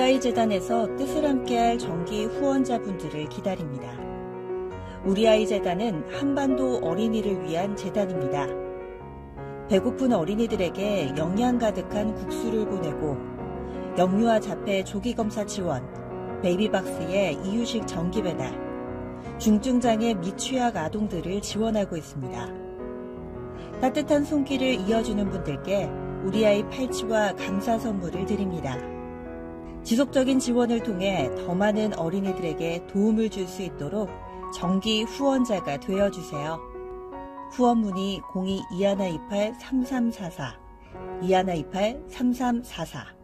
우리아이 재단에서 뜻을 함께할 정기 후원자분들을 기다립니다. 우리아이 재단은 한반도 어린이를 위한 재단입니다. 배고픈 어린이들에게 영양 가득한 국수를 보내고 영유아 자폐 조기검사 지원, 베이비박스의 이유식 정기 배달, 중증장애 미취학 아동들을 지원하고 있습니다. 따뜻한 손길을 이어주는 분들께 우리아이 팔찌와 감사 선물을 드립니다. 지속적인 지원을 통해 더 많은 어린이들에게 도움을 줄 수 있도록 정기 후원자가 되어주세요. 후원 문의 02-2128-3344, 2128-3344